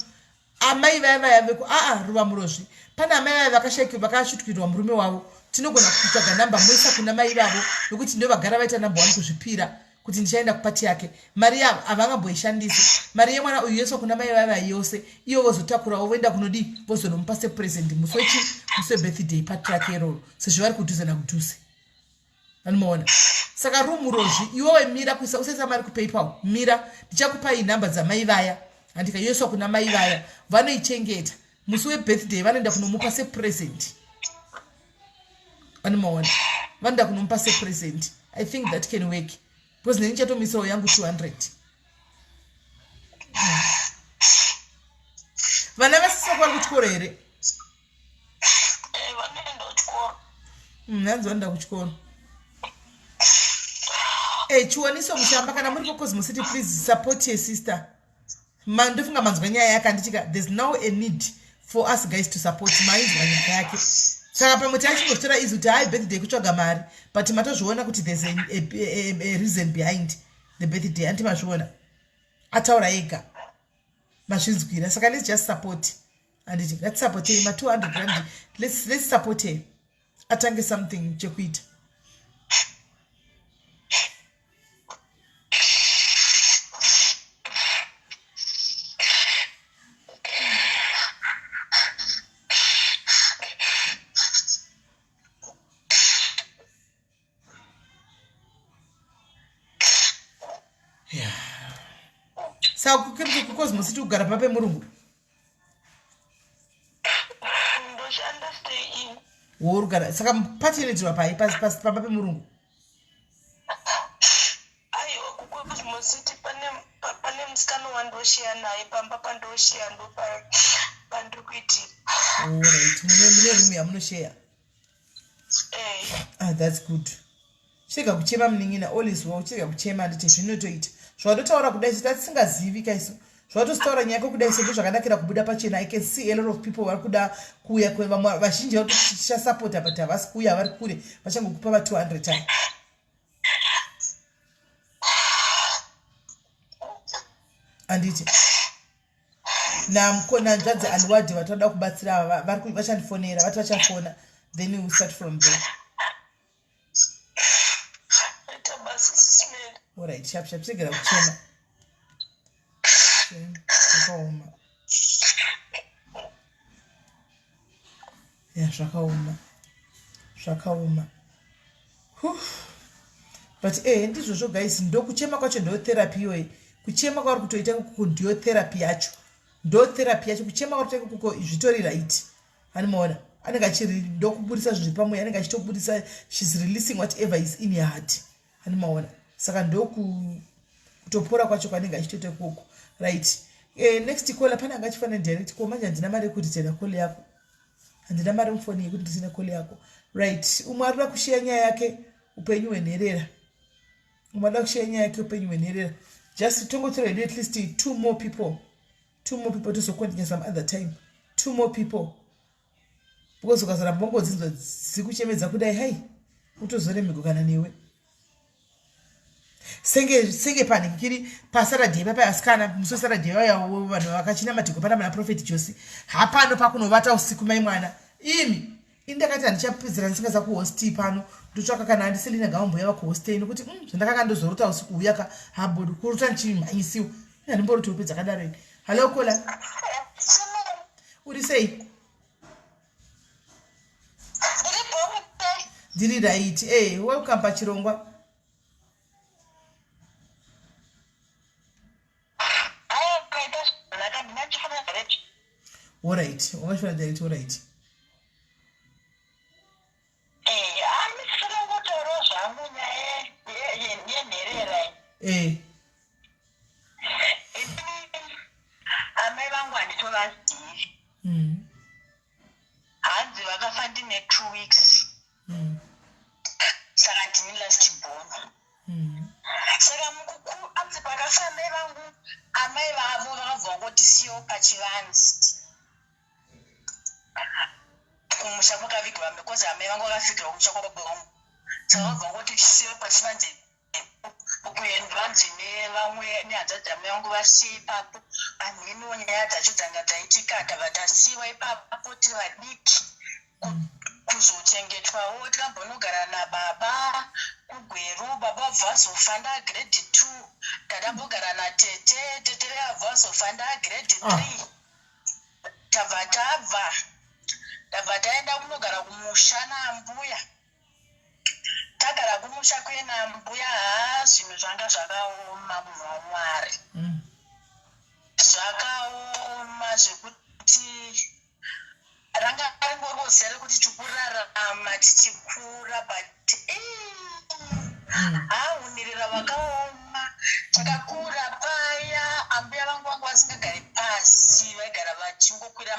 [SPEAKER 1] ruvamurozvi. Pana amai vaya vakashutukirwa murume wavo. Tinogona kutsvaga namba moisa kuna mai vavo nokuti ndo vagara vaita namba 1 kuzvipira kuti ndichaenda kupati yake. Mari yavo havangamboishandisi. Mari yemwana uyu yeswa kuna mai vava yose. Iyo vozotakurawo voenda kunodi vozonomupa sepresent muse birthday party yake iroro. Sezvo vari kudhuze nakudhuze. Anomaona. Saka rumurozvi iwewe mira kuisa usaisa mari kuPayPal. Mira ndichakupai namba dzamai vaya. Andika yeswa kuna mai vaya vanoichengeta. Musi webirthday vanoenda kunomupa sepresent. Anomaona. Vanoenda kunomupa sepresent. I think that can work. Because nini chatomisirawo yangu 200. Vana vasisa kwari kuchikoro here?
[SPEAKER 3] Vanoenda kuchikoro.
[SPEAKER 1] Hanzi vanoenda kuchikoro. Chiwaniso mushamba kana muri kuCosmos City, please support your sister. Ndofunga manzwa nyaya yake anditika there's now a need for us guys to support mainzwa nyaya yake. Saka pamwe tachingostora izi kuti hai birthday kutsvaga mari but matozviona kuti there's a reason behind the birthday. Anti mazviona ataura ega mazvinzwira. Saka let's just support. Anditi let's support him. 200 rand. Let's support him. Atange something chekuita. Saka kuCosmos City kugara pape murungu.
[SPEAKER 3] Ndoshanda stay in.
[SPEAKER 1] Worugara. Saka patinoitirwa pai pape murungu.
[SPEAKER 3] Aiwa kuCosmos City pane musikana wandoshiya naye pamba pandoshiya ndo pandiri kuitira.
[SPEAKER 1] Alright. Mune room yamunoshare. That's good. Chega kuchema muningina always chega kuchema nditi zvinotoita. Zvatotaura kudai tisingazivi kaisu. Zvatotaura nyaya kudai sezvo zvakanakira kubuda pachena. I can see a lot of people vari kuda kuuya kwevamwe vazhinji vari tichasapota but havasi kuuya vari kure vachangokupa va 200 time. Anditi nanzvadzi aliwadhi vatoda kubatsira vachandifonera vati vachafona then we start from there. Alright, sharp segera kuchema. Zvakaoma. Zvakaoma. But ndizvozvo guys, ndokuchema kwacho ndo therapy yoyi. Kuchema kwari kutoita kuko ndio therapy yacho. Ndo therapy yacho kuchema kwari kutoita kuko zvitori right. Animaona. Anenge achiri ndokubudisa zviri pamwe, anenge achitobudisa, she's releasing whatever is in her heart. Animaona. Saka ndokutopora kwacho kwanenge achitoita koko. Right. Next call apana angachifana direct call manje ndina mari kuti tena call yako. Handina mari mfoni kuti ndisina call yako. Right. Umwarira kushare nyaya yake Hupenyu Hwenherera. Umwarira kushare nyaya yake Hupenyu Hwenherera. Just tongotora at least 2 more people. 2 more people to continue some other time. 2 more people. Because ukazara mbongo dzinzo zikuchemedza kudai hai. utozoremegukana newe senge pane kiri pasaradhei papa asikana muso saradhei vayawo vanhu vakachina madhiko pana mana profeti Josi hapano pakunovata usiku mai mwana imi indakati handichapedzera ndisingaza kuhosti pano ndotsvaka kana handisirina gaumbo yava kuhostei nokuti zvandakanga ndozorota usiku uyaka habodi kuruta ndichimhanyisiwa handimboroti upe dzakadaro ini halo kola uri sei ndiri right welcome pachirongwa alright wakashora direct alright
[SPEAKER 3] amai vangu handitovazivi hanzi vakafa ndine 2 weeks saka ndini last born saka anzi pakafa amai vangu amai vavo vakabva ngotisiyo pachivanzi kumusha kwakavigirwa because amai vangu vakafigirwa kumusha kwababa vangu saka vakabva ngotisiyo pachivanzi kuendwa ndine vamwe nehanzvadzi amai vangu vasiye ipapo vanhino nyaya dzacho dzanga dzaitika tabva tasiyiwa ipapo tiri vadiki kuzochengetwawo tikambonogara nababa kugweru baba vabva vazofa ndagrade 2 tadambogara natete vabva vazofa ndagrade 3 tabva taenda kunogara kumusha nambuya tagara kumusha kuena mbuya zvinhu zvanga zvakaoma munhu waMwari zvakaoma zvekuti ranga ringorozi rekuti tikurarama tichikura but hunirira vakaoma takakura paya ambuya vangu vanga vasingagari pasi vaigara vachingokwira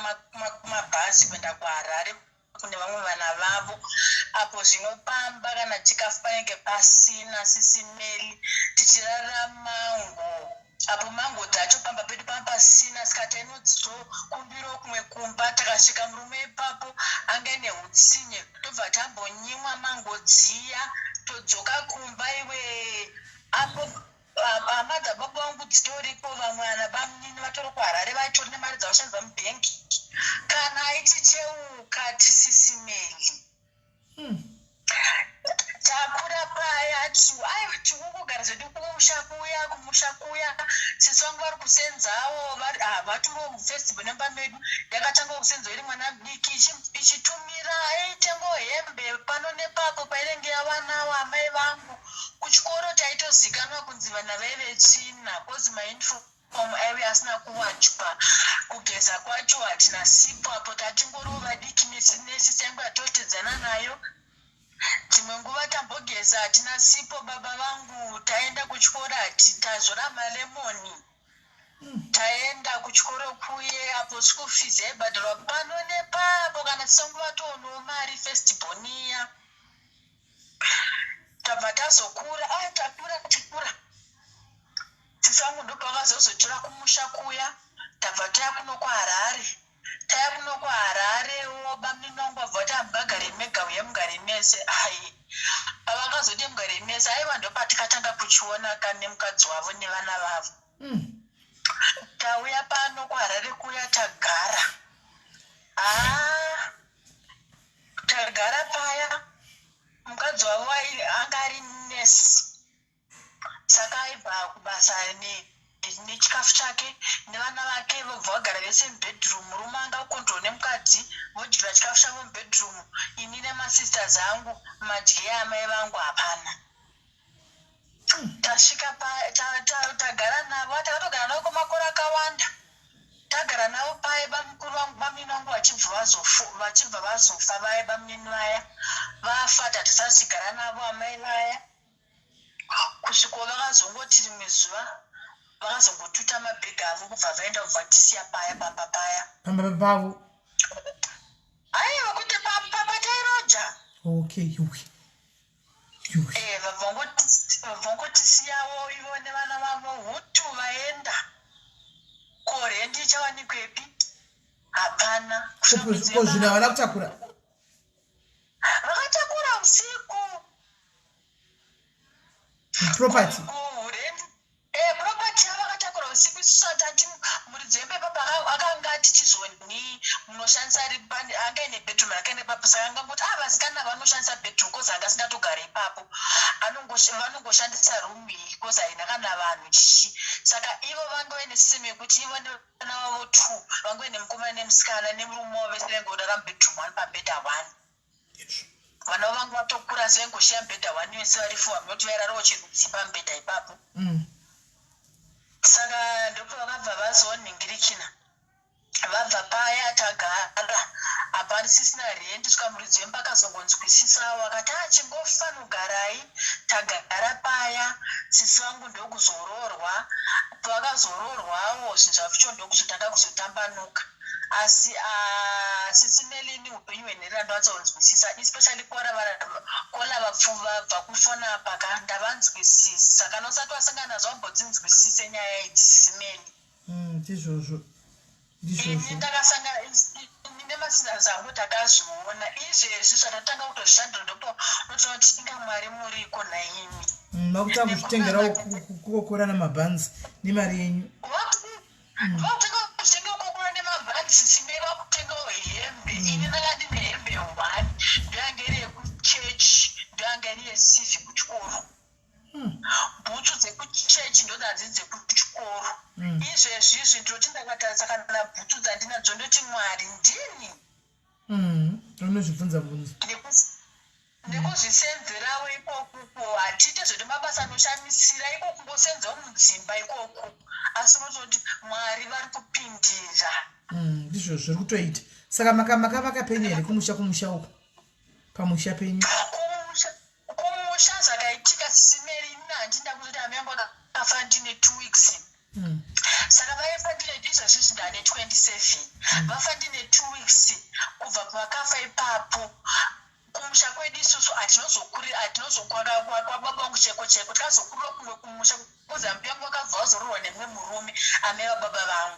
[SPEAKER 3] mabhazi kuenda kuHarare kune vamwe vana vavo apo zvinopamba kana chikafu panenge pasina SIS MELLY tichirarama apo mango dzacho pamba pedu pamba pasina saka tainodzitokumbiro kumwe kumba takasvika murume ipapo anga ine utsinye tobva tambonyimwa mango dziya todzoka kumba iwe apo hama dzababa vangu dzitoripo vamwe vana bamunini vatori kuHarare vatori nemari dzavashandisa mubhengi kana aiticheuka SIS MELLY takura paya tiungogara zvedu kumusha kuya sisi vangu vari kusenzawo vaturo mufestival nemba medu yakatanga kusenzawo iri mwana mudiki ichitumira aitengo hembe pano nepapo painenge yavanawo amai vangu kuchikoro taitozikanwa kunzi vana vaive tsvina kozi mauniform aive asina kuwachwa kugeza kwacho hatina sipo apo tatingoriwo vadiki nesisi yangu yatotedzana nayo dzimwe nguva tambogeza hatina sipo baba vangu taenda kuchikoro tazvora malemoni taenda kuchikoro kuye apo school fees yaibhadharwa pano nepapo kana tisanguva toonewo mari firstborn iya tabva tazokura takura tisangu ndopakazozotora kumusha kuya tabva taya kuno kuHararewo bamunini vangu vabva kuti hambagare mega uye mugare mese pavakazoti mugare mese aiva ndopatikatanga kuchionaka nemukadzi wavo nevana vavo tauya pano kuHarare kuya tagara paya mukadzi wavo anga ari nesi saka aibva kubasa nechikafu chake nevana vake vobva vagara vese mubhedroom murume anga ukontrol nemukadzi vodyira chikafu chavo mubhedroom ini nemasisters angu madye amai vangu hapana tasvika tagara navo takatogara navo kwemakore akawanda tagara navo paya bamukuru vangu bamunini vangu vachibva vazofa vaya bamunini vaya vafa tatisasigara navo amai vaya kusviko vakazongoti rimwe zuva vakazongotuta mabhegi avo kubva vaenda kubva tisiya paya pamba pavo aiwa kuti papa tairoja vabvangotisiyawo ivo nevana vavo hutu vaenda korendi ichawanikwepi hapana
[SPEAKER 1] zvino havana kutakura
[SPEAKER 3] vakatakura usiku
[SPEAKER 1] property
[SPEAKER 3] property yavakatakura usiku isati ati murizembe papa akanga ati chizoni munoshandisa ari angaine bedroom akaine papa saka angangoti vasikana vanoshandisa bedroom kozi anga asingatogara ipapo vanongoshandisa room iyi kozi haina kana vanhu chichi saka ivo vange vaine siseme yekuti ivo nevana vavo 2 vange vaine mukomana nemusikana nemurume wavo vese vengodara mubedroom 1 pabhedha 1 vana vangu vatokura sevengoshiya mubhedha 1 vese vari 4 vanoti vairarawo chirudzipa mubhedha ipapo saka ndipo vakabva vazonhingirikina vabva paya tagara apa sisina rendi svika muridzi wemba akazongonzwisisawo akati chingofanogarai tagara paya sisi vangu ndokuzororwa pavakazororwawo zvinhu zvacho ndokuzotanga kuzotambanuka asi sisi melini upenyu hwenherera ndovatsaunzwisisa especially kola vapfuva bva kufona paka ndavanzwisisa kana usati wasangana zvambodzinzwisise nyaya idzi sisi meli
[SPEAKER 1] ndizvozvo
[SPEAKER 3] ini ndakasangana nemasina zangu takazviona izvezvi zvatatanga kutozvishandira ndipo notoona kuti inga mwari muriko naimi
[SPEAKER 1] makutanga kuzvitengerawo kukokora namabhanzi nemari yenyu
[SPEAKER 3] vakutanga kuzvitenga kukokora nemabhanzi sisimei vakutengawo hembe ini ndanga ndine hembe 1 ndoyanga iri yekuchechi ndoyanga iri yesivi kuchikoro bhutsu dzekuchechi ndodzazi dzekuchikoro izvezvizvi ndoti ndakatarisa kana bhutsu dzandinadzo ndoti mwari ndini
[SPEAKER 1] unozvibvunza bvunza
[SPEAKER 3] nekuzvisenzerawo ikokuko hatiite zvoti mabasa anoshamisira iko kungosenzawo mudzimba ikoko asi unototi mwari vari kupindira
[SPEAKER 1] ndizvo zviri kutoita saka makavaka penyu here kumusha uko pamusha penyu
[SPEAKER 3] kumusha zvakaitika sisimeri ina handinda kutoti hama yangu akafa ndine 2 weeks saka vaifa ndine izvezvizvi ndane 27 vafa ndine 2 weeks kubva pavakafa ipapo kumusha kwedu isusu hatinozokwakwababa vangu cheko tikazokurira kumwe kumusha kuzambi yangu vakabva vazororwa nemwe murume ameva baba vangu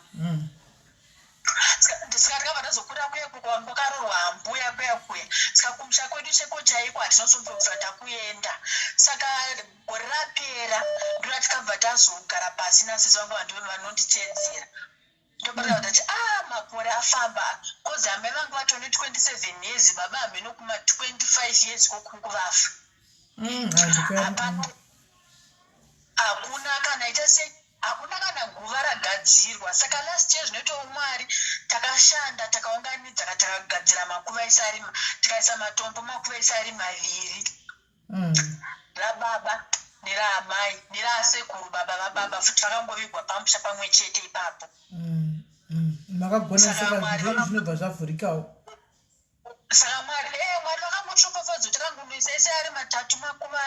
[SPEAKER 3] saka tikabva tazokurira kuyeko kwakarorwa mbuya kuya saka kumusha kwedu cheko chaiko hatinozombobvira takuenda saka gore rapera ndora tikabva tazogara pasi nasisi vangu vanonditeedzera ndobata kuti makore afamba kozi hame vangu vatone 27 years baba hameno kuma 25 years kokunguvafa hakuna kana ita sei hakuna kana guva ragadzirwa saka last year zvinoitawo mwari takashanda takaunganidza takagadzira makuva ese ari tikaisa matombo makuva ese ari 2 rababa neraamai neraasekuru baba vababa futi vakangovigwa pamusha pamwe chete ipapo
[SPEAKER 1] makagona saka zvinobva zvavhurikawo
[SPEAKER 3] saka mwari vakangotsvopofadza kuti takangonoisa ese ari 3 makuva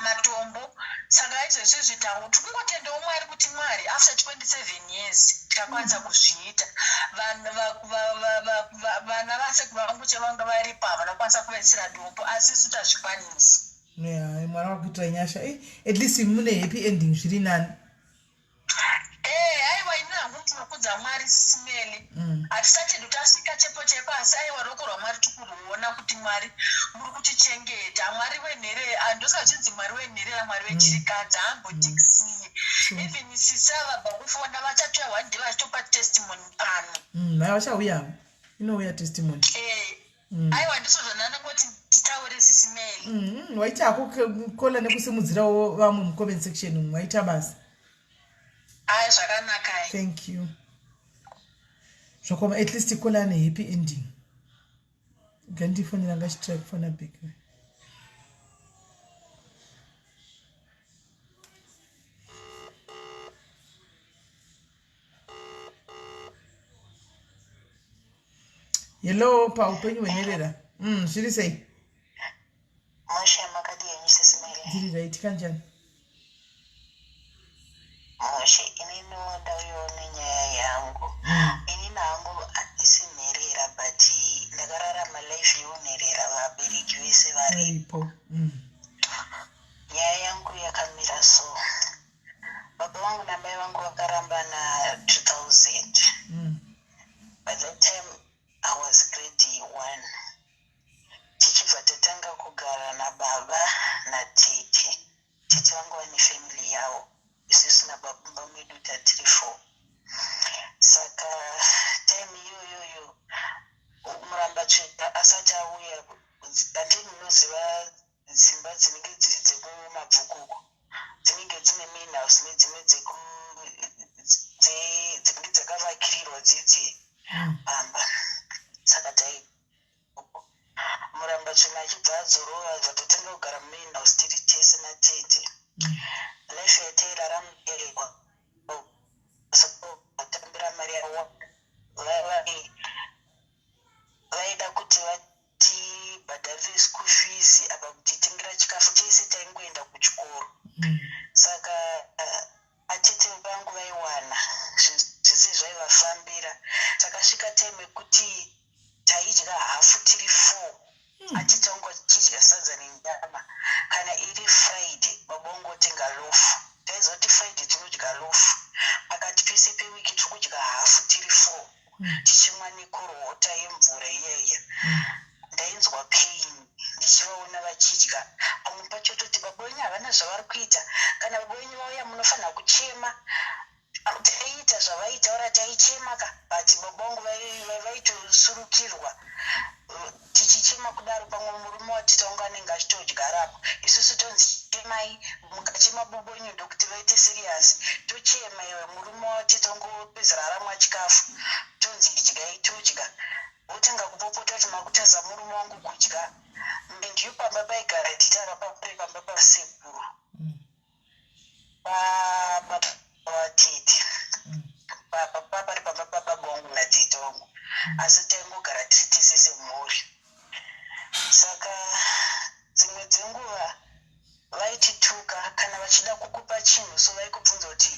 [SPEAKER 3] matombo saka izvezvizvi tikungotendawo mwari kuti mwari after 27 years tikakwanisa kuzviita vana vasekuru vangu chevanga varipo vanokwanisa kuvaisira dombo asi isu tazvikwanisi
[SPEAKER 1] mwari wakuitira nyasha at least mune happy ending zviri nani
[SPEAKER 3] aiwa ini hangu tinokudza mwari sisimeli hatisatedi tasvika chepo asi aiwa roko rwamwari tikuriona kuti mwari muri kutichengeta mwari wenherera ndosingachinzi mwari wenherera mwari wechirikadzi haambotikisiye even sisa vabva kufona vachatoya 1 day vachitopa testimony pano
[SPEAKER 1] mai vachauya inouya testimony
[SPEAKER 3] aiwa ndiso zvananangoti titaure sisimeli
[SPEAKER 1] waita hako kola nekusimudzirawo vamwe mucomment section mwaita basa
[SPEAKER 3] zvakanaka
[SPEAKER 1] thank you zvakoma at least kola ane happy ending gandifonera ngachitrai kufona back hello paupenyu hwenherera zviri sei
[SPEAKER 3] mashe makadi yenyu sisimeli
[SPEAKER 1] ndiri right kanjani
[SPEAKER 3] mashe inini ndauyawo nyaya yangu inini hangu handisi nherera but ndakararama life yeunherera vabereki vese varipo nyaya yangu yakamira so baba vangu namai vangu vakarambana 2000 by that time I was grade 1 tichibva tatanga kugara nababa natete tete vangu vane family yavo isusu nababa mwedu tatiri 4 saka time iyoyoyo muramba tsveta asati auya handii munoziva dzimba dzinenge dziri dzekumabvukuko dzinenge dzine main house nedzimwe dzinenge dzakavakirirwa dzidzi pamba saka tai muramba tsvina achibva adzorova zvatotenga kugara mumain house tiri tese natete life yatairaramberwa vatambira mari yavo vaida kuti vatibhadharire school fees apa kutitengera chikafu chese taingoenda kuchikoro saka atete vangu vaiwana zvese zvaivafambira takasvika time yekuti taidya hafu tiri 4 atete vangu vachidya sadza nenyama kana iri friday babongotenga lofu taizoti friday tinodya lofu pakati pese pewiki tikudya hafu tiri 4 tichimwa nekorota yemvura iyaiya ndainzwa pain ndichivaona vachidya pamwe pacho toti baba wenyu havana zvavari kuita kana baba wenyu vauya munofanira kuchema taiita zvavaitaura taichema ka but baba vangu vaitosurukirwa tichichema kudaro pamwe murume watita wangu anenge achitodyarapo isusu tonzi chemai mukachema baba wenyu ndokuti vaite serious tochema iwe murume watita wangu pezera aramwa chikafu tonzi idyai todya wotanga kupopota kuti makutaza murume wangu kudya ndiyo pamba paigara titara papari pamba pasekuru watete papari pamba pababa wangu natete wangu asi taingogara tiri tese semhuri saka dzimwe dzenguva vaitituka kana vachida kukupa chinhu so vaikubvunza kuti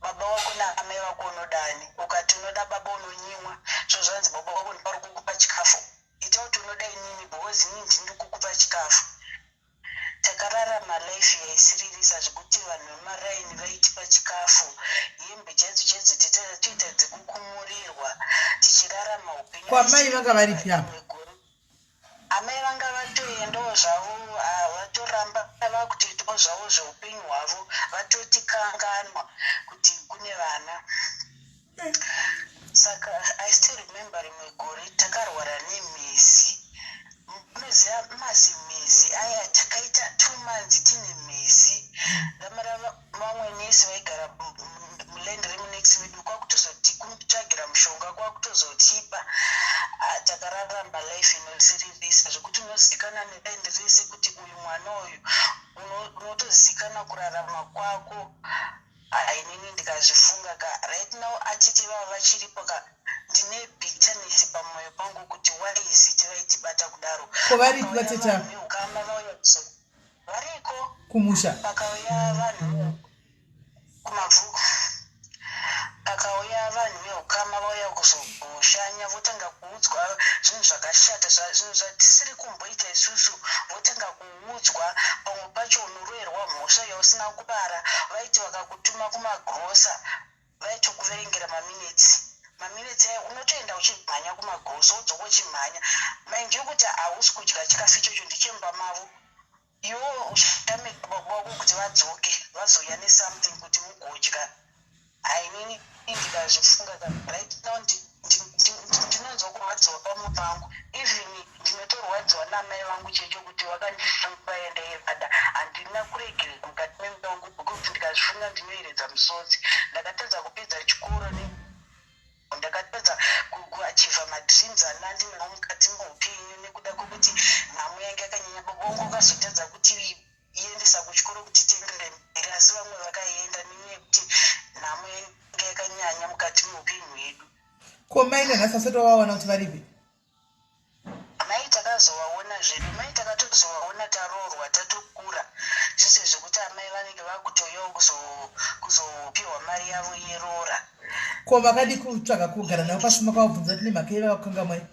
[SPEAKER 3] baba wako naamai vako unodani ukati unoda baba unonyimwa zvo zvanzi baba wako ndipari kukupa chikafu ita kuti unoda inini because inini ndiri kukupa chikafu takararama life yaisiririsa zvekuti vanhu vemaraini vaitipa chikafu hembe chaidzo toita dzekukumurirwa tichirarama upenyu
[SPEAKER 1] kwamai vanga varipi apa
[SPEAKER 3] amai vanga vatoendawo zvavo vatoramba vakutoitawo zvavo zveupenyu hwavo vatotikanganwa kuti kune vana saka I still remember rimwe gore takarwara nemhezi munoziva mazimhezi aya takaita 2 months tine mhezi ramara vamwe nesi vaigara muland remunext medu kwakutozoti kutsvagira mushonga kwakutozotipa takararamba life inosiririsa zvekuti unozikana neland rese kuti uyu mwana uyu unotozikana kurarama kwako inini ndikazvifunga ka right now atete vava vachiripo ka ndine bitterness pamwoyo pangu kuti waiziti vaitibata kudaro
[SPEAKER 1] kovari kuvateta
[SPEAKER 3] ukama vauya variko
[SPEAKER 1] kumusha
[SPEAKER 3] pakauya vanhu kumabvuku pakauya vanhu veukama vauya kuzoshanya votanga kuudzwa zvinhu zvakashata zvinhu zvatisiri kumboita isusu votanga kuudzwa pamwe pacho unoroerwa mhosva yausina kubara vaiti vakakutuma kumagrosa vaitokuverengera maminitsi ayo unotoenda uchimhanya kumagrosa wodzoka uchimhanya mind you kuti hausi kudya chikafu ichocho ndichemba mavo iwo uchatamika baba wako kuti vadzoke vazouya nesomething kuti mugodya hainini ndikazvifunga right now ndinonzwa kurwadziwa pamwe pangu even ndinotorwadziwa naamai vangu checho kuti vakandifunga endaivada handina kuregerera mukati memba wangu because ndikazvifunga ndinoeredza musodzi ndakatadza kupedza chikoro ndakatadza kuachiva madreams andinawo mukati meupenyu nekuda kwekuti nhamo yange yakanyanya baba wangu akazotadza kuti iendesa kuchikoro kuti tengere mberi asi vamwe vakaenda nenyaya yekuti nhamo yange yakanyanya mukati meupenyu hwedu
[SPEAKER 1] ko mai nanhasi asati wawaona kuti varipi
[SPEAKER 3] mai takazovaona zvedu mai takatozovaona taroorwa tatokura zvese zvekuti amai vanenge vakutoyawo kuzopiwa mari yavo yerora
[SPEAKER 1] ko makadi kutsvaga kugara navo pasima kwavabvunza kuti nemhaka iva vakukanga mwai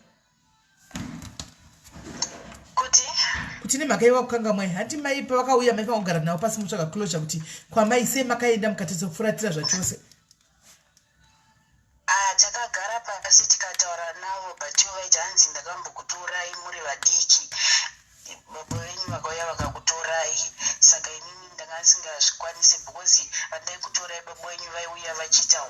[SPEAKER 1] kuti nemhaka iva vakukanga mwai hati mai pavakauya mai pakugara navo pasi mutsvaga closure kuti kwamai sei makaenda mukatedza kufuratira zvachose
[SPEAKER 3] takagara pasi tikataura navo but vaiti hanzi ndakambokutorai muri vadiki baba venyu vakauya vakakutorai saka inini ndanga ndisingazvikwanisi because vandai kutorai baba venyu vaiuya vachiita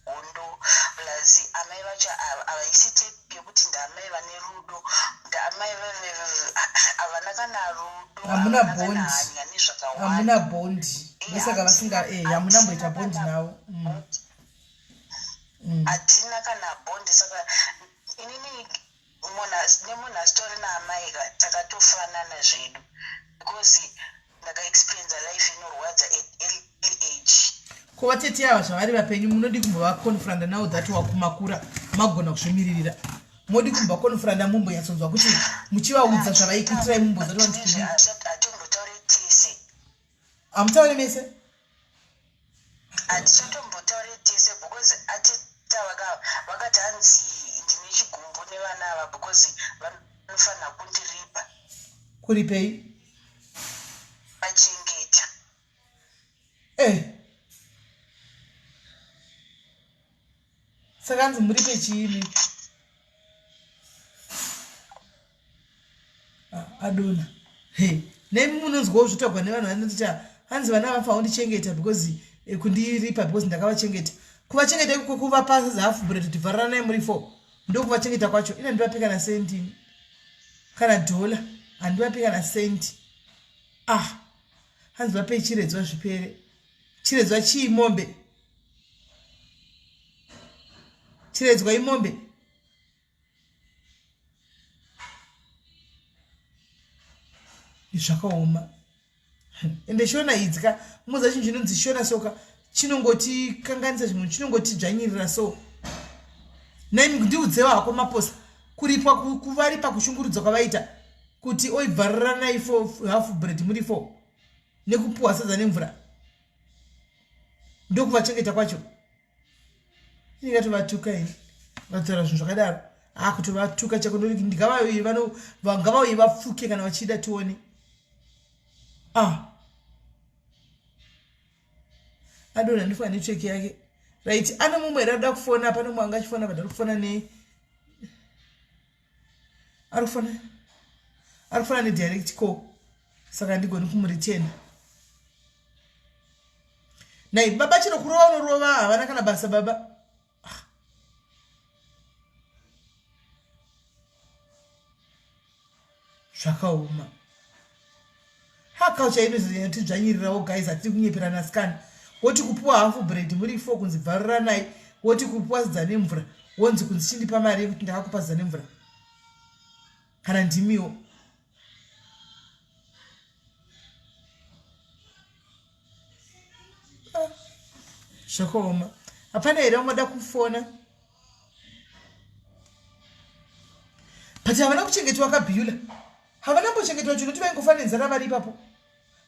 [SPEAKER 3] hondo plus amai vacho havaisi tepi yekuti ndaamai vane rudo ndaamai havana kana rudo
[SPEAKER 1] hamuna bondi
[SPEAKER 3] hanya nezvakawanda
[SPEAKER 1] hamuna bondi ndosaka vasinga hamuna mboita bondi navo
[SPEAKER 3] hatina kana bondi saka inini nemunhu asitori naamai takatofanana zvedu because ndakaexperienza life inorwadza at early age.
[SPEAKER 1] kuva tete yava zvavari vapenyu munodi kumbovakonfuranda navo dhati wakumakura magona kuzvimiririra modi kumbovakonfuranda mumbonyatsonzwa kuti muchivaudza zvavaikuitirai mumbozati vandikudii
[SPEAKER 3] hatimbotauri tese
[SPEAKER 1] hamutauri mese
[SPEAKER 3] hatichatombotauri tese because atita vakati hanzi ndine chigumbu nevana ava because vanofanira kundiripa.
[SPEAKER 1] kuripei
[SPEAKER 3] vachengeta
[SPEAKER 1] saka hanzi muripe chiini adona nemi munonzwawo zvotagwa nevanhu vanoti hanzi vana vafa undichengeta because kundiripa because ndakavachengeta kuvachengeta ikoko kuvapa hafu bread kuti vhararanai muri 4 ndokuvachengeta kwacho ina ndivape kana senti kana dhola handivape kana senti hanzi vapei chiredzwa zvipere chiredzwa chiimombe chiredzwa imombe zvakaoma ende shona idzi ka muza chinhu chinonzi shona soka chinongoti kanganisa zvinhu chinongoti dzvanyirira so naimi ndiudzewo hako maposa kuripwa kuvaripa kushungurudzwa kwavaita kuti oibvararanai hafu bread muri 4 nekupuwa sadza nemvura ndokuvachengeta kwacho ingatovatuka ini vataura zvinhu zvakadaro kutovatuka chako ndingavauyi vapfuke kana vachida tione adona ndifa network yake right ana mumwe rada kufona pane mumwe anga achifona badala kufona arikufona nedirect call saka ndigoni kumuritenda nai baba chiro kurova unorova havana kana basa baba zvakaoma culture inotidzvanyirirawo guys hatiri kunyeperana scan woti kupuwa hafu bread muri 4 kunzi bvararanai woti kupuwa sadza nemvura wonzi kunzi chindipa mari yekuti ndakakupa sadza nemvura kana ndimiwo zvakaoma hapana here vamada kufona but havana kuchengetwa vakabhiula havana mbochengetwa chinokuti vaingofanira nzara vari ipapo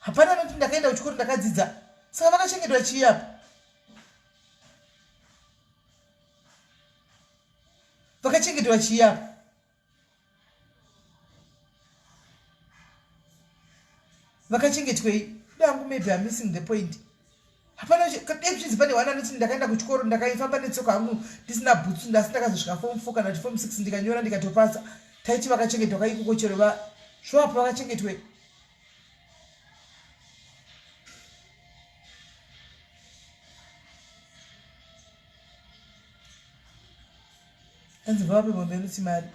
[SPEAKER 1] hapana anoti ndakaenda kuchikoro ndakadzidza saka vakachengetwa chii apa vakachengetwa chii apa vakachengetwei dangu maybe I'm missing the point hapana depchinzi pane wana anoti ndakaenda kuchikoro ndakaifamba netsoka hangu ndisina bhutsu ndasi ndakazosvika form 4 kana kuti form 6 ndikanyora ndikatopasa taiti vakachengetwa kaikoko chero zvoapa vakachengetwe anzi ngavape bombe ruti mari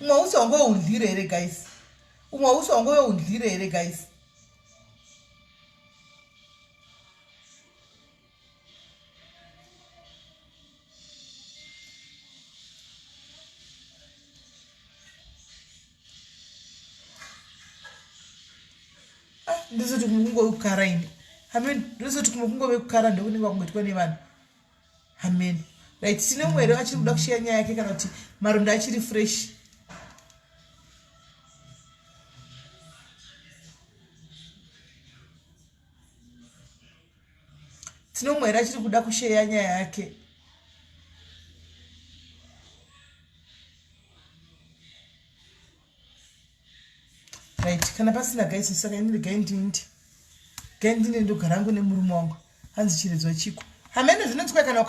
[SPEAKER 1] umwe hausi wangoundlire here guys umwe hausi wangoundlire here guys ndizoti kumukungokukara ini amen ndizoti kumukungokukara ndokunenge kungoitwa nevanhu amen right tine mumwe here achiri kuda kushiya nyaya yake kana kuti maronda achiri fresh tine mumwe here achiri kuda kusheya nyaya yake right kana pasina guys saka ini gaindindi ndogara hangu nemurume wangu hanzi chiredzo chiko hamene zvinotsikwa kana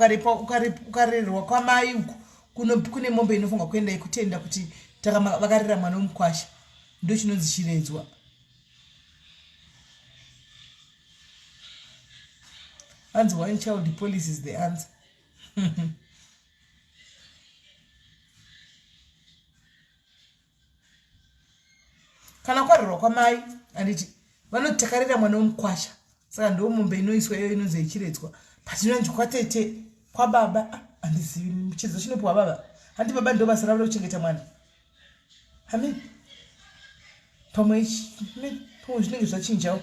[SPEAKER 1] ukarerwa kwamai uku kune mombe inofunga kuenda ikutenda kuti vakarera mwana womukwasha ndo chinonzi chiredzwa hanzi one child policy is the answer kana kwarerwa kwamai anditi vanotakarira mwana womukwasha saka ndo mombe inoiswa iyo inonzi ichiredzwa but inonzi kwatete kwababa handizivi chiredzo chinopiwa baba handi baba ndo basa ravo rokuchengeta mwana amen pamwe zvinenge zvachinjawo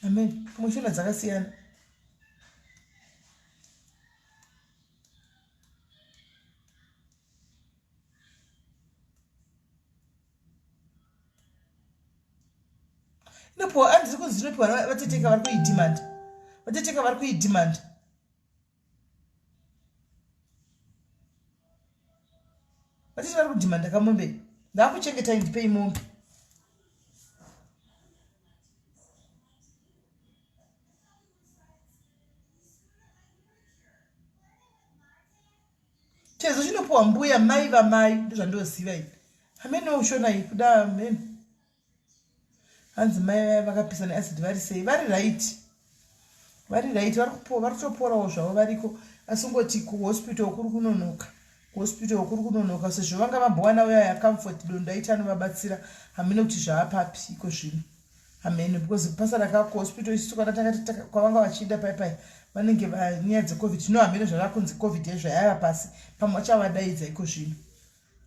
[SPEAKER 1] amen pamwe shona dzakasiyana inopiwa handisi kunzi zvinopiwa vateteka vari kuidhimanda vateteka vari kuidhimanda vatete vari kudhimanda kamombe ndaakuchengetai ndipei mombe chezo chinopiwa mbuya mai vamai ndozvandoziva ini hamene ushonai kuda amene hanzi mai vakapisa neacid vari sei vari right vari kutoporawo zvavo variko asi ngoti kuhospital kuri kunonoka sezvo vanga vambowana uya yacomfort dondaita anovabatsira hamene kuti zvaapapi iko zvino hamene because pasara kakuhospital isu tukatanga kwavanga vachienda paipai vanenge vanyaya dzecovid zvino hamene zvavakunzi covid yazvayava pasi pamwe vachavadaidza iko zvino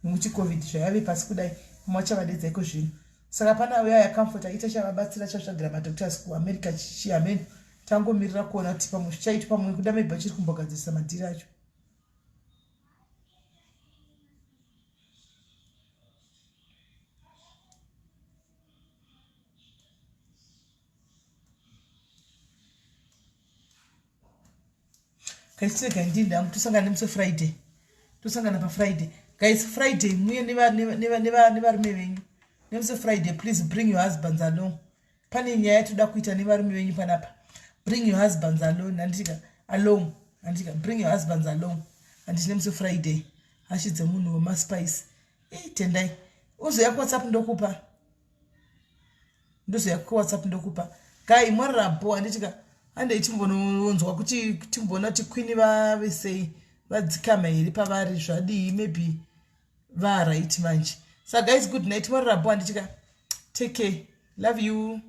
[SPEAKER 1] nokuti covid zvayave pasi kudai pamwe vachavadaidza iko zvino saka pana uya yacomfort aita chavabatsira chatsvagira madoctors kuamerica chihamene tangomirira kuona kuti pamwe zvichaitwa pamwe kuda mebha chiri kumbogadzirisa madhiri acho kaisirega ndini dangu tosangana nemusi friday tosangana pafriday guys friday muye nevarume venyu nemusi friday please bring your husbands along pane nyaya toda kuita nevarume venyu panapa bring your husbands along andika bring your husbands along anditi nemusi friday hashidze munhu wemaspice tendai uzoya kuwhatsapp ndokupa ndozoya kuwhatsapp ndokupa gai mwarabo anditika handei timbononzwa kuti timbona kuti kwini vavesei vadzikama here pavari zvadii maybe varight manje. So guys, good night. Take care. Love you.